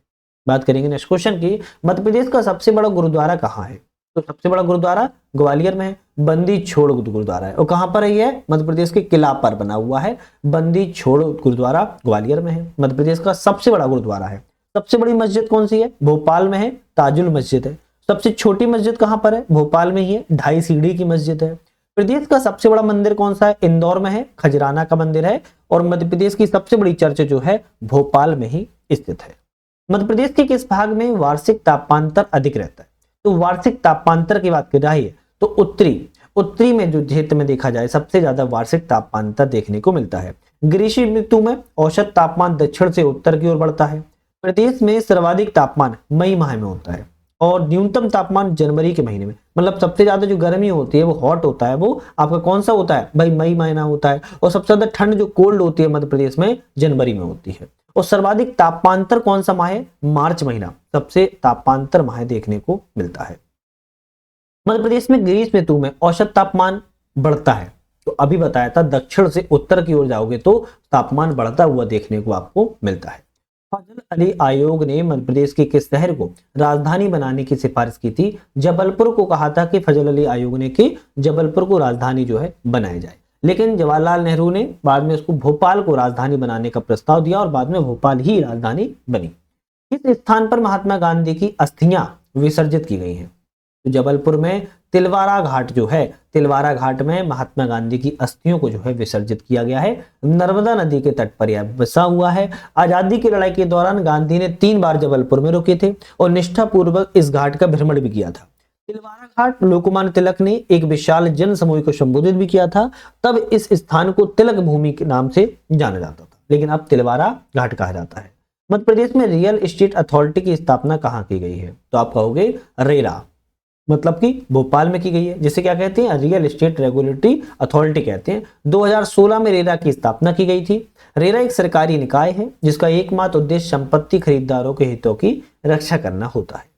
बात करेंगे नेक्स्ट क्वेश्चन की, मध्य प्रदेश का सबसे बड़ा गुरुद्वारा कहाँ है? तो सबसे बड़ा गुरुद्वारा ग्वालियर में है, बंदी छोड़ गुरुद्वारा है। और कहां पर है ये? मध्य प्रदेश के किला पर बना हुआ है, बंदी छोड़ गुरुद्वारा ग्वालियर में है, मध्य प्रदेश का सबसे बड़ा गुरुद्वारा है। सबसे बड़ी मस्जिद कौन सी है? भोपाल में है, ताजुल मस्जिद है। सबसे छोटी मस्जिद कहां पर है? भोपाल में ही है, 2.5 सीढ़ी की मस्जिद है। प्रदेश का सबसे बड़ा मंदिर कौन सा है? इंदौर में है, खजराना का मंदिर है। और मध्य प्रदेश की सबसे बड़ी चर्च जो है भोपाल में ही स्थित है। मध्य प्रदेश के किस भाग में वार्षिक तापांतर अधिक रहता है? तो वार्षिक तापांतर की बात कर रही है तो उत्तरी में जो क्षेत्र में देखा जाए सबसे ज्यादा वार्षिक तापांतर देखने को मिलता है। ग्रीष्म ऋतु में औसत तापमान दक्षिण से उत्तर की ओर बढ़ता है। प्रदेश में सर्वाधिक तापमान मई माह में होता है और न्यूनतम तापमान जनवरी के महीने में, मतलब सबसे ज्यादा जो गर्मी होती है वो हॉट होता है, वो आपका कौन सा होता है भाई? मई महीना होता है। और सबसे ज्यादा ठंड जो कोल्ड होती है मध्य प्रदेश में जनवरी में होती है। और सर्वाधिक तापांतर कौन सा माह है? मार्च महीना सबसे तापांतर माह देखने को मिलता है। मध्य प्रदेश में ग्रीष्म ऋतु में औसत तापमान बढ़ता है। तो अभी बताया था दक्षिण से उत्तर की ओर जाओगे तो तापमान बढ़ता हुआ देखने को आपको मिलता है। फजल अली आयोग ने मध्य प्रदेश के किस शहर को राजधानी बनाने की सिफारिश की थी? जबलपुर को कहा था कि फजल अली आयोग ने कि जबलपुर को राजधानी जो है बनाया जाए, लेकिन जवाहरलाल नेहरू ने बाद में उसको भोपाल को राजधानी बनाने का प्रस्ताव दिया और बाद में भोपाल ही राजधानी बनी। किस स्थान पर महात्मा गांधी की अस्थियां विसर्जित की गई हैं? तो जबलपुर में तिलवारा घाट जो है, तिलवारा घाट में महात्मा गांधी की अस्थियों को जो है विसर्जित किया गया है। नर्मदा नदी के तट पर यह बसा हुआ है। आजादी की लड़ाई के दौरान गांधी ने 3 बार जबलपुर में रुके थे और निष्ठापूर्वक इस घाट का भ्रमण भी किया था। तिलवारा घाट लोकमान्य तिलक ने एक विशाल जन समूह को संबोधित भी किया था। तब इस स्थान को तिलक भूमि के नाम से जाना जाता था, लेकिन अब तिलवारा घाट कहा जाता है। मध्य प्रदेश में रियल एस्टेट अथॉरिटी की स्थापना कहाँ की गई है? तो आप कहोगे रेरा, मतलब कि भोपाल में की गई है, जिसे क्या कहते हैं? रियल एस्टेट रेगुलेटरी अथॉरिटी कहते हैं। 2016 में रेरा की स्थापना की गई थी। रेरा एक सरकारी निकाय है जिसका एकमात्र उद्देश्य संपत्ति खरीदारों के हितों की रक्षा करना होता है।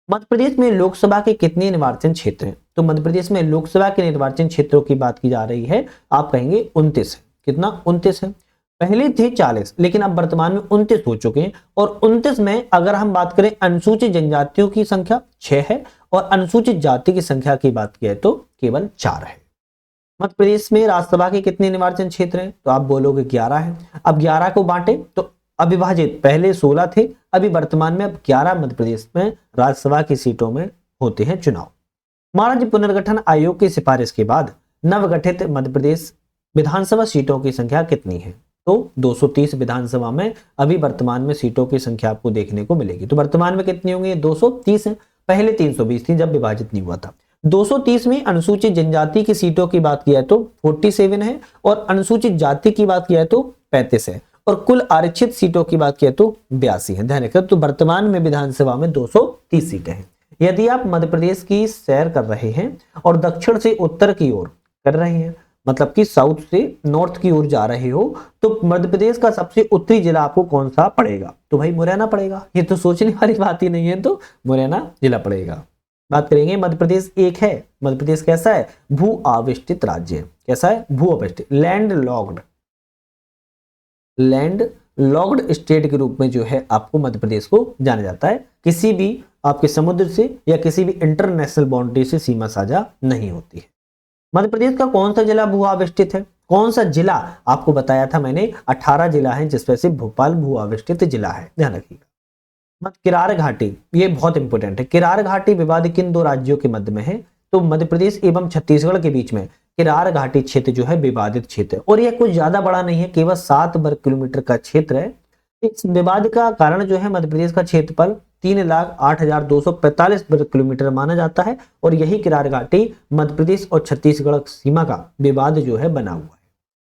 मध्य प्रदेश में लोकसभा के कितने निर्वाचन क्षेत्र हैं? तो मध्य प्रदेश में लोकसभा के निर्वाचन क्षेत्रों की बात की जा रही है, आप कहेंगे 29 है। कितना? 29 है। पहले थे 40, लेकिन अब वर्तमान में 29 हो चुके हैं। और 29 में अगर हम बात करें अनुसूचित जनजातियों की संख्या 6 है और अनुसूचित जाति की संख्या की बात की तो केवल 4 है। मध्य प्रदेश में राज्यसभा के कितने निर्वाचन क्षेत्र हैं? तो आप बोलोगे 11 है। अब 11 को बांटे तो अविभाजित, पहले 16 थे, अभी वर्तमान में अब 11 मध्य प्रदेश में राज्यसभा की सीटों में होते हैं चुनाव। महाराष्ट्र पुनर्गठन आयोग की सिफारिश के बाद नवगठित मध्य प्रदेश विधानसभा सीटों की संख्या कितनी है? तो 230 विधानसभा में अभी वर्तमान में सीटों की संख्या आपको देखने को मिलेगी। तो वर्तमान में कितनी होंगी? 230 है। पहले 320 थी जब विभाजित नहीं हुआ था। 230 में अनुसूचित जनजाति की सीटों की बात किया तो 47 है और अनुसूचित जाति की बात किया तो 35 है और कुल आरक्षित सीटों की बात किया तो 82 है। ध्यान रखिए, तो वर्तमान में विधानसभा में 230 सीटें हैं। यदि आप मध्य प्रदेश की सैर कर रहे हैं और दक्षिण से उत्तर की ओर कर रहे हैं, मतलब कि साउथ से नॉर्थ की ओर जा रहे हो, तो मध्य प्रदेश का सबसे उत्तरी जिला आपको कौन सा पड़ेगा? तो भाई मुरैना पड़ेगा। ये तो सोचने वाली बात ही नहीं है, तो मुरैना जिला पड़ेगा। बात करेंगे मध्य प्रदेश एक है। मध्य प्रदेश कैसा है? भू आविष्टित राज्य है। कैसा है? भू आविष्टित, लैंड लॉक्ड स्टेट के रूप में जो है आपको मध्य प्रदेश को जाना जाता है। किसी भी आपके समुद्र से या किसी भी इंटरनेशनल बाउंड्री से सीमा साझा नहीं होती है। मध्य प्रदेश का कौन सा जिला भू आविष्टित है? कौन सा जिला? आपको बताया था मैंने 18 जिला है जिसमें से भोपाल भू आविष्टित जिला है। ध्यान रखिएगा। किरार घाटी, ये बहुत इंपॉर्टेंट है। किरार घाटी विवाद किन 2 राज्यों के मध्य में है? तो मध्य प्रदेश एवं छत्तीसगढ़ के बीच में किरार घाटी क्षेत्र जो है विवादित क्षेत्र है और यह कुछ ज्यादा बड़ा नहीं है, केवल 7 वर्ग किलोमीटर का क्षेत्र है। इस विवाद का कारण जो है मध्य प्रदेश का क्षेत्रफल 3,08,245 वर्ग किलोमीटर माना जाता है और यही किरार घाटी मध्य प्रदेश और छत्तीसगढ़ सीमा का विवाद जो है बना हुआ है।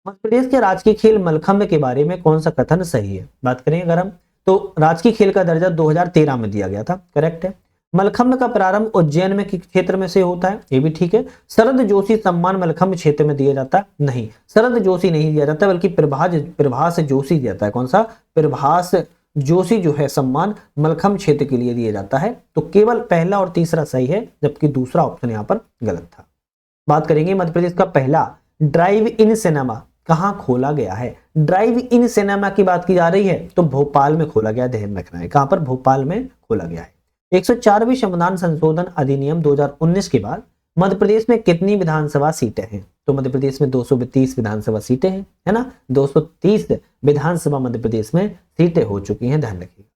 मध्य प्रदेश के राजकीय खेल मलखंभ के बारे में कौन सा कथन सही है? बात करें अगर हम, तो राजकीय खेल का दर्जा 2013 में दिया गया था, करेक्ट है। मलखंभ का प्रारंभ उज्जैन में क्षेत्र में से होता है, ये भी ठीक है। शरद जोशी सम्मान मलखंभ क्षेत्र में दिया जाता है? नहीं, शरद जोशी नहीं दिया जाता, बल्कि प्रभास जोशी दिया जाता है। कौन सा? प्रभास जोशी जो है सम्मान मलखंभ क्षेत्र के लिए दिया जाता है। तो केवल पहला और तीसरा सही है, जबकि दूसरा ऑप्शन यहाँ पर गलत था। बात करेंगे मध्य प्रदेश का पहला ड्राइव इन सिनेमा कहां खोला गया है? ड्राइव इन सिनेमा की बात की जा रही है तो भोपाल में खोला गया, ध्यान रखना है। कहां पर? भोपाल में खोला गया है। 104वीं संविधान संशोधन अधिनियम 2019 के बाद मध्य प्रदेश में कितनी विधानसभा सीटें हैं? तो मध्य प्रदेश में 230 विधानसभा सीटें हैं, है ना। 230 विधानसभा मध्य प्रदेश में सीटें हो चुकी हैं, ध्यान रखिएगा।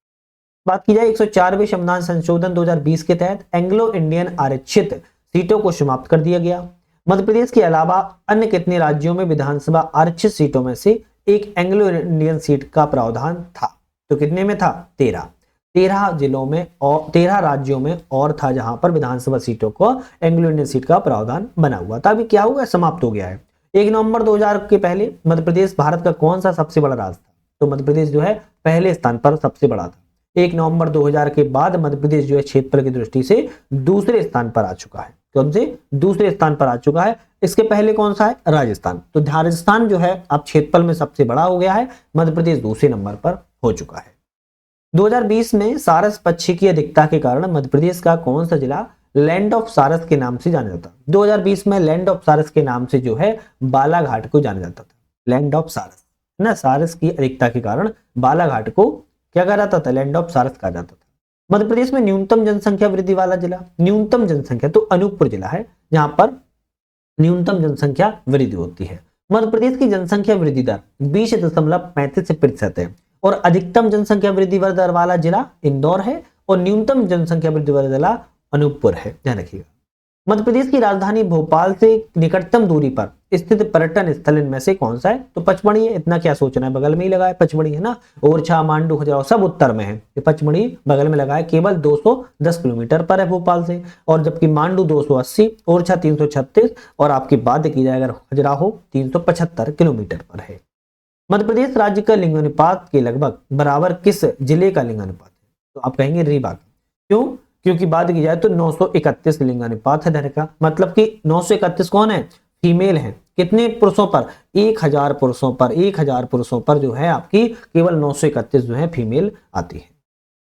बात की जाए 104वें संविधान संशोधन 2020 के तहत एंग्लो इंडियन आरक्षित सीटों को समाप्त कर दिया गया। मध्य प्रदेश के अलावा अन्य कितने राज्यों में विधानसभा आरक्षित सीटों में से एक एंग्लो इंडियन सीट का प्रावधान था? तो कितने में था? 13। 13 जिलों में और 13 राज्यों में और था जहां पर विधानसभा सीटों को एंग्लो इंडियन सीट का प्रावधान बना हुआ था। अभी क्या हुआ? समाप्त हो गया है। 1 नवंबर 2000 के पहले मध्य प्रदेश भारत का कौन सा सबसे बड़ा राज्य था? तो मध्य प्रदेश जो है पहले स्थान पर सबसे बड़ा था। 1 नवंबर 2000 के बाद मध्य प्रदेश जो है क्षेत्रफल की दृष्टि से दूसरे स्थान पर आ चुका है। कौन से? दूसरे स्थान पर आ चुका है। इसके पहले कौन सा है? राजस्थान। तो राजस्थान जो है अब क्षेत्रफल में सबसे बड़ा हो गया है, मध्य प्रदेश दूसरे नंबर पर हो चुका है। 2020 में सारस पक्षी की अधिकता के कारण मध्य प्रदेश का कौन सा जिला लैंड ऑफ सारस के नाम से जाना जाता? 2020 में लैंड ऑफ सारस के नाम से जो है बालाघाट को जाना जाता था। लैंड ऑफ सारस ना, सारस की अधिकता के कारण बालाघाट को क्या कहा जाता था? लैंड ऑफ सारस कहा जाता था। मध्य प्रदेश में न्यूनतम जनसंख्या वृद्धि वाला जिला, न्यूनतम जनसंख्या तो अनूपपुर जिला है जहां पर न्यूनतम जनसंख्या वृद्धि होती है। मध्य प्रदेश की जनसंख्या वृद्धि दर 20.35% है और अधिकतम जनसंख्या वृद्धि दर वाला जिला इंदौर है और न्यूनतम जनसंख्या वृद्धि वाला जिला अनूपपुर है, ध्यान रखिएगा। मध्य प्रदेश की राजधानी भोपाल से निकटतम दूरी पर स्थित पर्यटन स्थल इनमें से कौन सा है? तो पचमढ़ी है। इतना क्या सोचना है, बगल में ही लगा है पचमढ़ी, है ना। ओरछा, मांडू, खजुराहो सब उत्तर में है, ये पचमढ़ी बगल में लगा है। केवल 210 किलोमीटर पर है भोपाल से, और जबकि मांडू 280, ओरछा 336 और आपकी बात की जाए अगर खजुराहो 375 किलोमीटर पर है। मध्य प्रदेश राज्य का लिंगानुपात के लगभग बराबर किस जिले का लिंगानुपात है? तो आप कहेंगे रीवा का। क्यों? क्योंकि बात की जाए तो 931 लिंगानुपात है धर का, मतलब कि 931 कौन है? फीमेल है। कितने पुरुषों पर? 1000 पुरुषों पर, 1000 पुरुषों पर जो है आपकी केवल 931 जो है फीमेल आती है।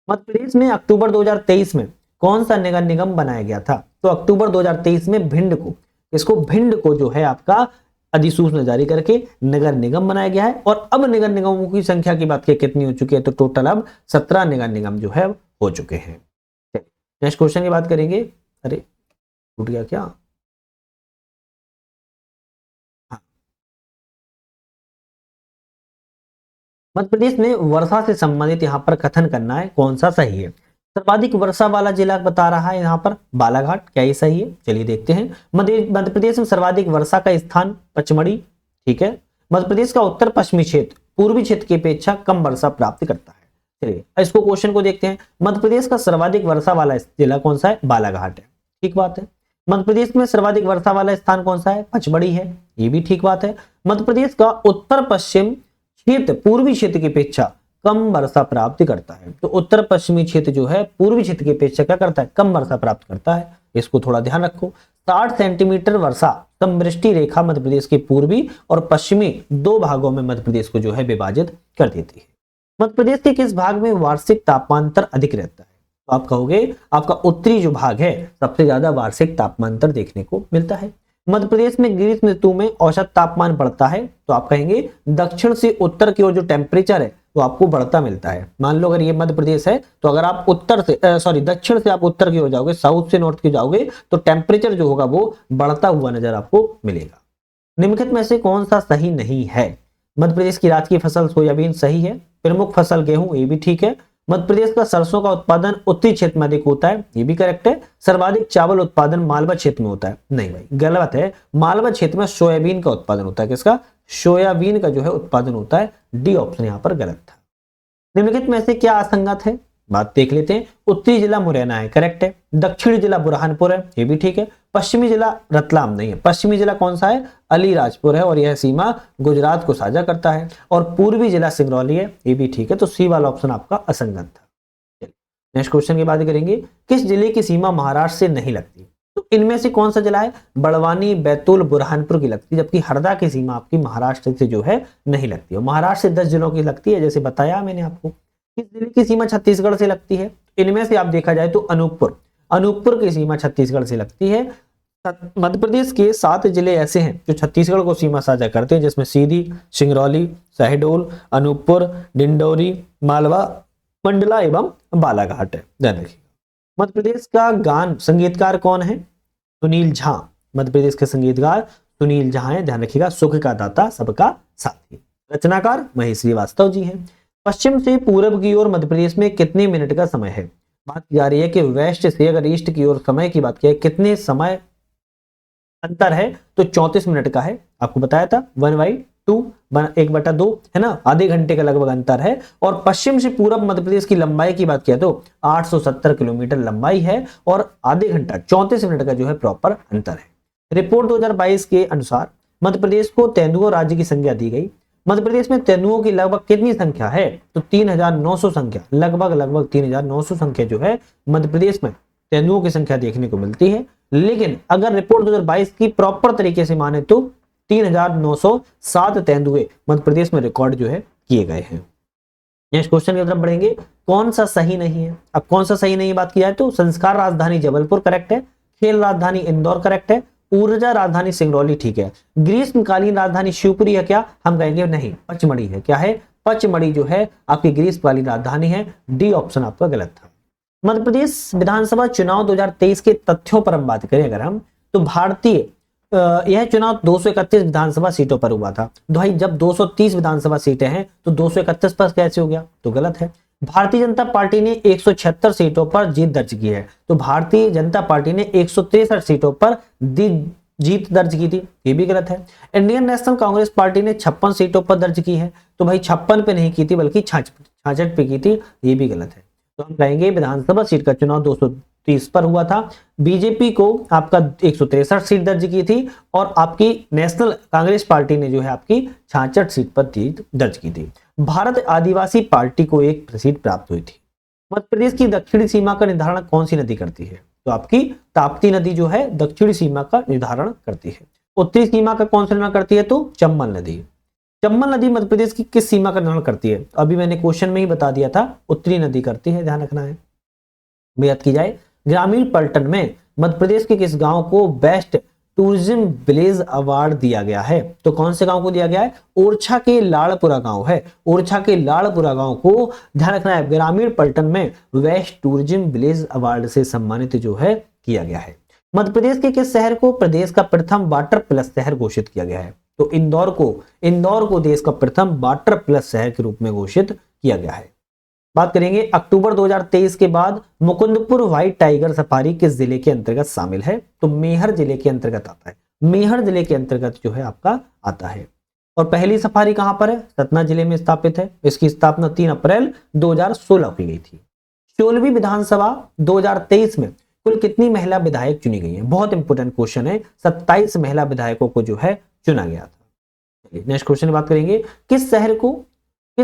मध्य प्रदेश में अक्टूबर 2023 में कौन सा नगर निगम बनाया गया था? तो अक्टूबर 2023 में भिंड को जो है आपका अधिसूचना जारी करके नगर निगम बनाया गया है। और अब नगर निगमों की संख्या की बात करें कितनी हो चुकी है? तो टोटल अब 17 नगर निगम जो है हो चुके हैं। नेक्स्ट क्वेश्चन की बात करेंगे। अरे टूट गया क्या? हाँ। मध्य प्रदेश में वर्षा से संबंधित यहाँ पर कथन करना है कौन सा सही है। सर्वाधिक वर्षा वाला जिला बता रहा है यहाँ पर बालाघाट, क्या ये सही है? चलिए देखते हैं। मध्य प्रदेश में सर्वाधिक वर्षा का स्थान पचमढ़ी, ठीक है। मध्य प्रदेश का उत्तर पश्चिमी क्षेत्र पूर्वी क्षेत्र की अपेक्षा कम वर्षा प्राप्त करता है। चलिए इसको क्वेश्चन को देखते हैं। मध्य प्रदेश का सर्वाधिक वर्षा वाला जिला कौन सा है? बालाघाट है, ठीक बात है। मध्य प्रदेश में सर्वाधिक वर्षा वाला स्थान कौन सा है? पचमढ़ी है, ये भी ठीक बात है। मध्य प्रदेश का उत्तर पश्चिम क्षेत्र पूर्वी क्षेत्र की अपेक्षा कम वर्षा प्राप्त करता है। तो उत्तर पश्चिमी क्षेत्र जो है पूर्वी क्षेत्र की अपेक्षा क्या करता है? कम वर्षा प्राप्त करता है, इसको थोड़ा ध्यान रखो। 60 सेंटीमीटर वर्षा समवृष्टि रेखा मध्य प्रदेश के पूर्वी और पश्चिमी दो भागों में मध्य प्रदेश को जो है विभाजित कर देती है। मध्य प्रदेश के किस भाग में वार्षिक तापमांतर अधिक रहता है? तो आप कहोगे आपका उत्तरी जो भाग है सबसे ज्यादा वार्षिक तापमांतर देखने को मिलता है। मध्य प्रदेश में ग्रीष्म ऋतु में औसत तापमान बढ़ता है, तो आप कहेंगे दक्षिण से उत्तर की ओर जो टेम्परेचर है वो आपको बढ़ता मिलता है। मान लो अगर ये मध्य प्रदेश है तो अगर आप दक्षिण से आप उत्तर की ओर जाओगे, साउथ से नॉर्थ की जाओगे, तो टेम्परेचर जो होगा वो बढ़ता हुआ नजर आपको मिलेगा। निम्नलिखित में से कौन सा सही नहीं है? मध्य प्रदेश की राजकीय फसल सोयाबीन सही है। प्रमुख फसल गेहूं, ये भी ठीक है। मध्य प्रदेश का सरसों का उत्पादन उत्तरी क्षेत्र में अधिक होता है, ये भी करेक्ट है। सर्वाधिक चावल उत्पादन मालवा क्षेत्र में होता है, नहीं भाई गलत है। मालवा क्षेत्र में सोयाबीन का उत्पादन होता है। किसका? सोयाबीन का जो है उत्पादन होता है। डी ऑप्शन यहाँ पर गलत था। निम्नलिखित में से क्या असंगत है? बात देख लेते हैं। उत्तरी जिला मुरैना है, करेक्ट है। दक्षिणी जिला बुरहानपुर है, ये भी ठीक है। पश्चिमी जिला रतलाम नहीं है। पश्चिमी जिला कौन सा है? अलीराजपुर है और यह सीमा गुजरात को साझा करता है। और पूर्वी जिला सिंगरौली है, ये भी ठीक है। तो सी वाला ऑप्शन आपका असंगत था। नेक्स्ट क्वेश्चन की बात करेंगे। किस जिले की सीमा महाराष्ट्र से नहीं लगती? तो इनमें से कौन सा जिला है? बड़वानी, बैतूल, बुरहानपुर की लगती है, जबकि हरदा की सीमा आपकी महाराष्ट्र से जो है नहीं लगती है। महाराष्ट्र से 10 जिलों की लगती है, जैसे बताया मैंने आपको। किस जिले की सीमा छत्तीसगढ़ से लगती है? इनमें से आप देखा जाए तो अनूपपुर की सीमा छत्तीसगढ़ से लगती है। मध्य प्रदेश के 7 जिले ऐसे हैं जो छत्तीसगढ़ को सीमा साझा करते हैं, जिसमें सीधी, सिंगरौली, शहडोल, अनूपपुर, डिंडौरी, मालवा, मंडला एवं बालाघाट है। ध्यान रखिएगा। मध्य प्रदेश का गान संगीतकार कौन है? सुनील झा। मध्य प्रदेश के संगीतकार सुनील झा है, ध्यान रखिएगा। सुख का दाता सबका साथी। रचनाकार महेश श्रीवास्तव जी हैं। पश्चिम से पूर्व की ओर मध्य प्रदेश में कितने मिनट का समय है? बात की जा रही है कि वेस्ट से अगर ईस्ट की ओर समय की बात की कितने समय अंतर है तो 34 मिनट का है, आपको बताया था 1/2 1/2 है ना, आधे घंटे का लगभग अंतर है। और पश्चिम से पूरब मध्य प्रदेश की लंबाई की बात किया तो 870 किलोमीटर लंबाई है और आधे घंटा 34 मिनट का जो है प्रॉपर अंतर है। रिपोर्ट 2022 के अनुसार मध्य प्रदेश को तेंदुओं राज्य की संज्ञा दी गई। मध्य प्रदेश में तेंदुओं की लगभग कितनी संख्या है, तो 3900 संख्या, लगभग 3900 संख्या जो है मध्य प्रदेश में तेंदुओं की संख्या देखने को मिलती है। लेकिन अगर रिपोर्ट 2022 की प्रॉपर तरीके से माने तो 3907 तेंदुए मध्य प्रदेश में रिकॉर्ड जो है किए गए हैं। नेक्स्ट क्वेश्चन की तरफ बढ़ेंगे, कौन सा सही नहीं है। अब कौन सा सही नहीं है बात की जाए तो संस्कार राजधानी जबलपुर करेक्ट है, खेल राजधानी इंदौर करेक्ट है, ऊर्जा राजधानी सिंगरौली ठीक है, ग्रीष्मकालीन राजधानी शिवपुरी है क्या, हम कहेंगे नहीं, पचमढ़ी है। क्या है, पचमढ़ी जो है आपकी ग्रीष्मकालीन राजधानी है। डी ऑप्शन आपका गलत था। मध्य प्रदेश विधानसभा चुनाव 2023 के तथ्यों पर हम बात करें अगर हम, तो भारतीय यह चुनाव 231 विधानसभा सीटों पर हुआ था। भाई जब 230 विधानसभा सीटें हैं तो 231 पर कैसे हो गया, तो गलत है। भारतीय जनता पार्टी ने 176 सीटों पर जीत दर्ज की है, तो भारतीय जनता पार्टी ने 163 सीटों पर जीत दर्ज की थी, ये भी गलत है। इंडियन नेशनल कांग्रेस पार्टी ने 56 सीटों पर दर्ज की है, तो भाई 56 पे नहीं की थी बल्कि 66 पे की थी, ये भी गलत है। तो हम कहेंगे विधानसभा सीट का चुनाव 230 पर हुआ था। बीजेपी को आपका 163 सीट दर्ज की थी और आपकी नेशनल कांग्रेस पार्टी ने जो है आपकी 66 सीट पर जीत दर्ज की थी। भारत आदिवासी पार्टी को एक सीट प्राप्त हुई थी। मध्य प्रदेश की दक्षिणी सीमा का निर्धारण कौन सी नदी करती है, तो आपकी ताप्ती नदी जो है दक्षिणी सीमा का निर्धारण करती है। उत्तरी सीमा का कौन सा निर्धारण करती है, तो चंबल नदी। चंबल नदी मध्य प्रदेश की किस सीमा का निर्धारण करती है, अभी मैंने क्वेश्चन में ही बता दिया था, उत्तरी नदी करती है, ध्यान रखना है। याद की जाए, ग्रामीण पर्यटन में मध्य प्रदेश के किस गांव को बेस्ट टूरिज्म विलेज अवार्ड दिया गया है, तो कौन से गांव को दिया गया है, ओरछा के लाड़पुरा गांव है। ओरछा के लाड़पुरा गांव को ध्यान रखना है, ग्रामीण पर्यटन में बेस्ट टूरिज्म विलेज अवार्ड से सम्मानित जो है किया गया है। मध्य प्रदेश के किस शहर को प्रदेश का प्रथम वाटर प्लस शहर घोषित किया गया है, तो इंदौर को देश का प्रथम वाटर प्लस शहर के रूप में घोषित किया गया है। बात करेंगे अक्टूबर 2023 के बाद मुकुंदपुर व्हाइट टाइगर सफारी किस जिले के अंतर्गत शामिल है, तो मेहर जिले के अंतर्गत आता है। मेहर जिले के अंतर्गत जो है आपका आता है। और पहली सफारी कहां पर है, सतना जिले में स्थापित है। इसकी स्थापना 3 अप्रैल 2016 की गई थी। 16वीं विधानसभा 2023 में कुल कितनी महिला विधायक चुनी गई है, बहुत इंपोर्टेंट क्वेश्चन है। 27 महिला विधायकों को जो है चुना गया था। नेक्स्ट क्वेश्चन बात करेंगे, किस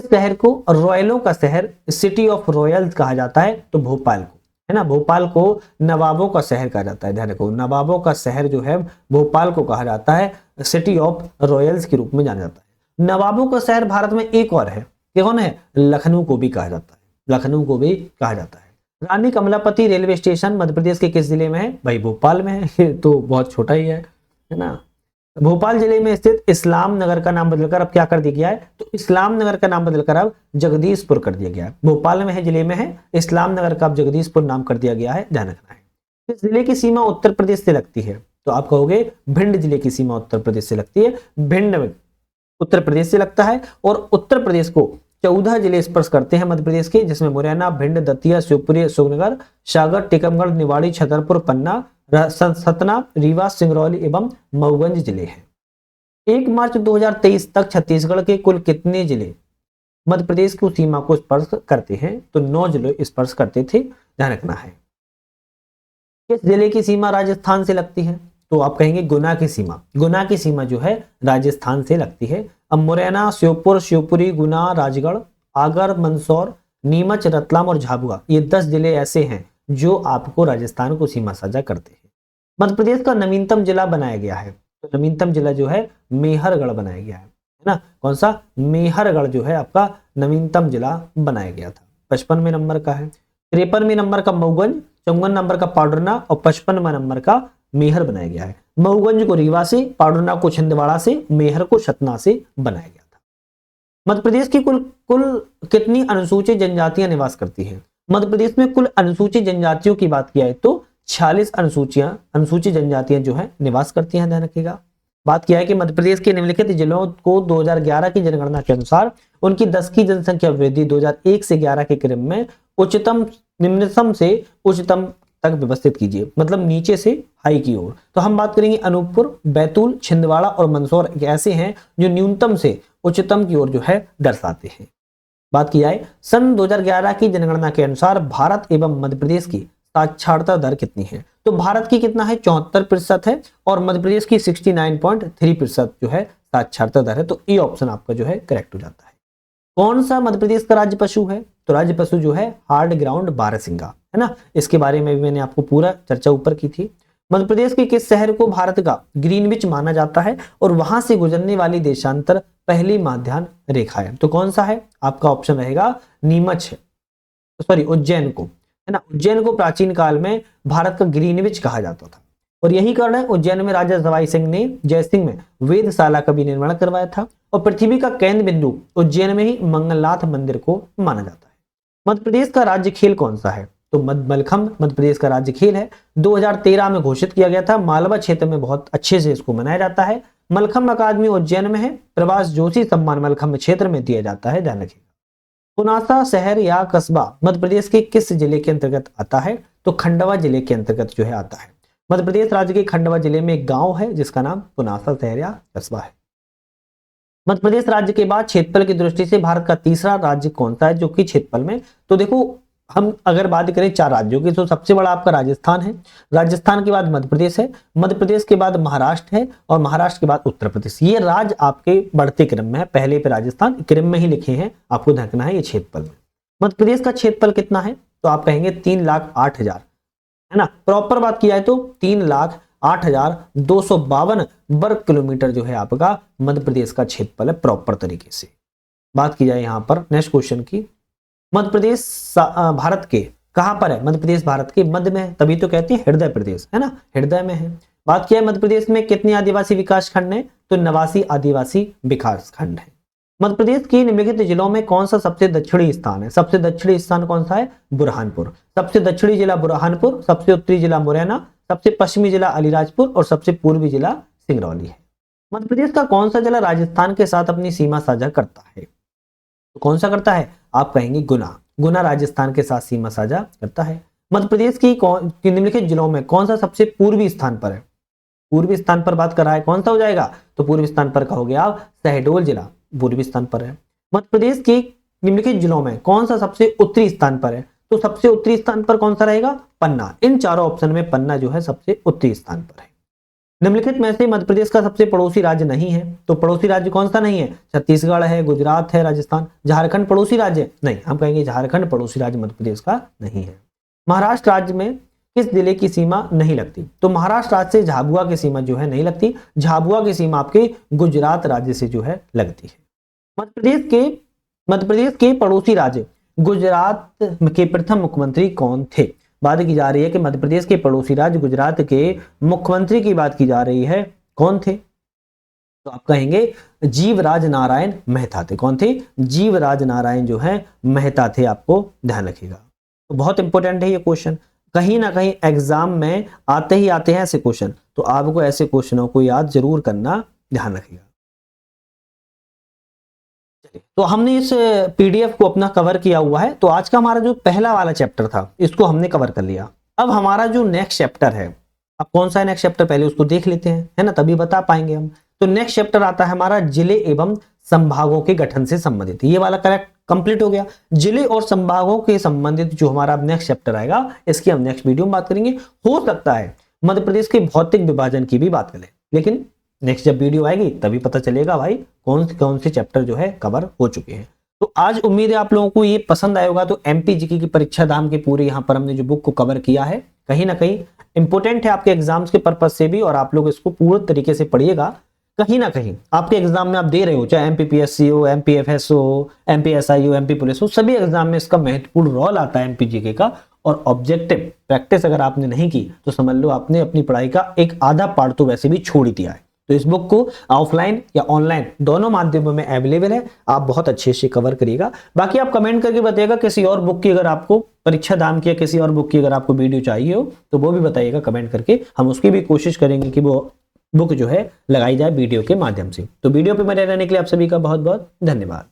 शहर को रॉयलों का शहर सिटी ऑफ रॉयल्स कहा जाता है, तो भोपाल को, है ना। भोपाल को नवाबों का शहर कहा जाता है, ध्यान रखो, नवाबों का शहर जो है भोपाल को कहा जाता है, सिटी ऑफ रॉयल्स के रूप में जाना जाता है। नवाबों का शहर भारत में एक और है, कौन है, लखनऊ को भी कहा जाता है, लखनऊ को भी कहा जाता है। रानी कमलापति रेलवे स्टेशन मध्य प्रदेश के किस जिले में है, भाई भोपाल में है, ये तो बहुत छोटा ही है ना। भोपाल जिले में स्थित इस्लाम नगर का नाम बदलकर अब क्या कर दिया गया है, तो इस्लाम नगर का नाम बदलकर अब जगदीशपुर कर दिया गया है। भोपाल में है, जिले में है, इस्लाम नगर का अब जगदीशपुर नाम कर दिया गया है, ध्यान रखना है। किस जिले की सीमा उत्तर प्रदेश से लगती है, तो आप कहोगे भिंड जिले की सीमा उत्तर प्रदेश से लगती है। भिंड में उत्तर प्रदेश से लगता है और उत्तर प्रदेश को 14 जिले स्पर्श करते हैं मध्य प्रदेश के, जिसमें मुरैना, भिंड, दतिया, शिवपुरी, अशोकनगर, सागर, टीकमगढ़, निवाड़ी, छतरपुर, पन्ना, सतना, रीवा, सिंगरौली एवं मऊगंज जिले हैं। 1 मार्च 2023 तक छत्तीसगढ़ के कुल कितने जिले मध्य प्रदेश की सीमा को स्पर्श करते हैं, तो 9 जिले स्पर्श करते थे, ध्यान रखना है। किस जिले की सीमा राजस्थान से लगती है, तो आप कहेंगे गुना की सीमा। गुना की सीमा जो है राजस्थान से लगती है। अब मुरैना, श्योपुर, शिवपुरी, गुना, राजगढ़, आगर, मंदसौर, नीमच, रतलाम और झाबुआ, ये 10 जिले ऐसे हैं जो आपको राजस्थान को सीमा साझा करते हैं। मध्य प्रदेश का नवीनतम जिला बनाया गया है, तो नवीनतम जिला जो है मेहरगढ़ बनाया गया है ना। कौन सा, मेहरगढ़ जो है आपका नवीनतम जिला बनाया गया था। 55वें नंबर का है। 53वें नंबर का मऊगंज, 54 नंबर का पाडरना और 55वां नंबर का मेहर बनाया गया है। मऊगंज को रीवा से, पाडरना को छिंदवाड़ा से, मेहर को सतना से बनाया गया था। मध्य प्रदेश की कुल कितनी अनुसूचित जनजातियां निवास करती हैं, मध्य प्रदेश में कुल अनुसूचित जनजातियों की बात किया है तो 46 अनुसूचित जनजातियां जो है निवास करती हैं, ध्यान रखिएगा। बात किया है कि मध्य प्रदेश के निम्नलिखित जिलों को 2011 की जनगणना के अनुसार उनकी 10 की जनसंख्या वृद्धि 2001 से 11 के क्रम में निम्नतम से उच्चतम तक व्यवस्थित कीजिए, मतलब नीचे से हाई की ओर। तो हम बात करेंगे अनूपपुर, बैतूल, छिंदवाड़ा और मंदसौर ऐसे हैं जो न्यूनतम से उच्चतम की ओर जो है दर्शाते हैं। बात की जाए सन 2011 की जनगणना के अनुसार भारत एवं मध्य प्रदेश की साक्षरता दर कितनी है? तो भारत की कितना है, 74% है, और मध्य प्रदेश की 69.3% जो है साक्षरता दर है। तो ये ऑप्शन आपका जो है करेक्ट हो जाता है। कौन सा मध्य प्रदेश का राज्य पशु है? तो राज्य पशु जो है हार्ड ग्राउंड बारहसिंगा, है ना। इसके बारे में भी मैंने आपको पूरा चर्चा ऊपर की थी। मध्य प्रदेश के किस शहर को भारत का ग्रीनविच माना जाता है और वहां से गुजरने वाली देशांतर पहली माध्यान्ह रेखा है? तो कौन सा है आपका ऑप्शन रहेगा नीमच है, सॉरी उज्जैन को, है ना। उज्जैन को प्राचीन काल में भारत का ग्रीनविच कहा जाता था और यही कारण है उज्जैन में राजा सवाई सिंह ने जयसिंह में वेधशाला का भी निर्माण करवाया था और पृथ्वी का केंद्र बिंदु उज्जैन में ही मंगलनाथ मंदिर को माना जाता है। मध्य प्रदेश का राज्य खेल कौन सा है? तो मलखंभ मध्य प्रदेश का राज्य खेल है, 2013 में घोषित किया गया था। मालवा क्षेत्र में बहुत अच्छे से इसको मनाया जाता है। मलखंभ अकादमी उज्जैन में है। प्रभास जोशी सम्मान मलखंभ क्षेत्र में दिया जाता है, ध्यान रखिएगा। पुनासा शहर या कस्बा मध्य प्रदेश के किस जिले के अंतर्गत आता है? तो खंडवा जिले के अंतर्गत जो है आता है। मध्य प्रदेश राज्य के खंडवा जिले में एक गांव है जिसका नाम पुनासा शहर या कस्बा है। मध्य प्रदेश राज्य के बाद क्षेत्रफल की दृष्टि से भारत का तीसरा राज्य कौन सा है जो कि क्षेत्रफल में? तो देखो हम अगर बात करें 4 राज्यों की तो सबसे बड़ा आपका राजस्थान है, राजस्थान के बाद मध्य प्रदेश है, मध्य प्रदेश के बाद महाराष्ट्र है और महाराष्ट्र के बाद उत्तर प्रदेश। ये राज्य आपके बढ़ते क्रम में है, पहले पे राजस्थान क्रम में ही लिखे हैं, आपको ध्यान है ये क्षेत्रफल में। मध्य प्रदेश का क्षेत्रफल कितना है? तो आप कहेंगे 3,08,000, है ना। प्रॉपर बात की जाए तो 3,08,252 वर्ग किलोमीटर जो है आपका मध्य प्रदेश का क्षेत्रफल है प्रॉपर तरीके से। बात की जाए यहाँ पर नेक्स्ट क्वेश्चन की, मध्य प्रदेश भारत के कहां पर है? मध्य प्रदेश भारत के मध्य में है, तभी तो कहते हैं हृदय प्रदेश, है ना, हृदय में है। बात किया है मध्य प्रदेश में कितने आदिवासी विकास खंड है? तो 89 आदिवासी विकास खंड है। मध्य प्रदेश के निम्नलिखित जिलों में कौन सा सबसे दक्षिणी स्थान है? सबसे दक्षिणी स्थान कौन सा है? बुरहानपुर। सबसे दक्षिणी जिला बुरहानपुर, सबसे उत्तरी जिला मुरैना, सबसे पश्चिमी जिला अलीराजपुर और सबसे पूर्वी जिला सिंगरौली है। मध्य प्रदेश का कौन सा जिला राजस्थान के साथ अपनी सीमा साझा करता है? तो कौन सा करता है? आप कहेंगे गुना। गुना राजस्थान के साथ सीमा साझा करता है। मध्य प्रदेश की निम्नलिखित जिलों में कौन सा सबसे पूर्वी स्थान पर है? पूर्वी स्थान पर बात कर रहा है, कौन सा हो जाएगा? तो पूर्वी स्थान पर कहोगे आप शहडोल जिला पूर्वी स्थान पर है। मध्य प्रदेश के निम्नलिखित जिलों में कौन सा सबसे उत्तरी स्थान पर है? तो सबसे उत्तरी स्थान पर कौन सा रहेगा? पन्ना। इन चारों ऑप्शन में पन्ना जो है सबसे उत्तरी स्थान पर है। निम्नलिखित में से मध्य प्रदेश का सबसे पड़ोसी राज्य नहीं है, तो पड़ोसी राज्य कौन सा नहीं है? छत्तीसगढ़ है, गुजरात है, राजस्थान। झारखंड पड़ोसी राज्य नहीं, हम कहेंगे झारखंड पड़ोसी राज्य मध्य प्रदेश का नहीं है। महाराष्ट्र राज्य में किस जिले की सीमा नहीं लगती? तो महाराष्ट्र राज्य से झाबुआ की सीमा जो है नहीं लगती, झाबुआ की सीमा आपके गुजरात राज्य से जो है लगती है। मध्य प्रदेश के पड़ोसी राज्य गुजरात के प्रथम मुख्यमंत्री कौन थे? बात की जा रही है कि मध्य प्रदेश के पड़ोसी राज्य गुजरात के मुख्यमंत्री की बात की जा रही है, कौन थे? तो आप कहेंगे जीवराज नारायण मेहता थे। कौन थे? जीवराज नारायण जो है मेहता थे, आपको ध्यान रखिएगा। तो बहुत इंपॉर्टेंट है ये क्वेश्चन, कहीं ना कहीं एग्जाम में आते ही आते हैं ऐसे क्वेश्चन, तो आपको ऐसे क्वेश्चनों को याद जरूर करना, ध्यान रखिएगा। तो हमने इस पीडीएफ को अपना कवर किया हुआ है। तो आज का हमारा जो पहला वाला चैप्टर था इसको हमने कवर कर लिया। अब हमारा जो नेक्स्ट चैप्टर है, अब कौन सा है नेक्स्ट चैप्टर, पहले उसको देख लेते हैं, है ना, तभी बता पाएंगे हम। तो नेक्स्ट चैप्टर आता है हमारा जिले एवं संभागों के गठन से संबंधित। ये वाला करेक्ट कंप्लीट हो गया। जिले और संभागों के संबंधित जो हमारा नेक्स्ट चैप्टर आएगा इसकी हम नेक्स्ट वीडियो में बात करेंगे। हो सकता है मध्य प्रदेश के भौतिक विभाजन की भी बात करें, लेकिन नेक्स्ट जब वीडियो आएगी तभी पता चलेगा भाई कौन से चैप्टर जो है कवर हो चुके हैं। तो आज उम्मीद है आप लोगों को ये पसंद आया होगा। तो एमपी जीके की परीक्षा धाम के पूरे यहाँ पर हमने जो बुक को कवर किया है, कहीं ना कहीं इंपॉर्टेंट है आपके एग्जाम्स के पर्पज से भी, और आप लोग इसको पूरे तरीके से पढ़िएगा। कहीं ना कहीं आपके एग्जाम में आप दे रहे हो, चाहे एमपीपीएससी हो, एमपीएफएस हो, एमपीएसआई हो, एमपी पुलिस हो, सभी एग्जाम में इसका महत्वपूर्ण रोल आता है एमपी जीके का। और ऑब्जेक्टिव प्रैक्टिस अगर आपने नहीं की तो समझ लो आपने अपनी पढ़ाई का एक आधा पार्ट तो वैसे भी छोड़ ही दिया है। तो इस बुक को ऑफलाइन या ऑनलाइन दोनों माध्यमों में अवेलेबल है, आप बहुत अच्छे से कवर करिएगा। बाकी आप कमेंट करके बताइएगा किसी और बुक की, अगर आपको परीक्षा धाम की या किसी और बुक की अगर आपको वीडियो चाहिए हो तो वो भी बताइएगा कमेंट करके, हम उसकी भी कोशिश करेंगे कि वो बुक जो है लगाई जाए वीडियो के माध्यम से। तो वीडियो पे बने रहने के लिए आप सभी का बहुत बहुत धन्यवाद।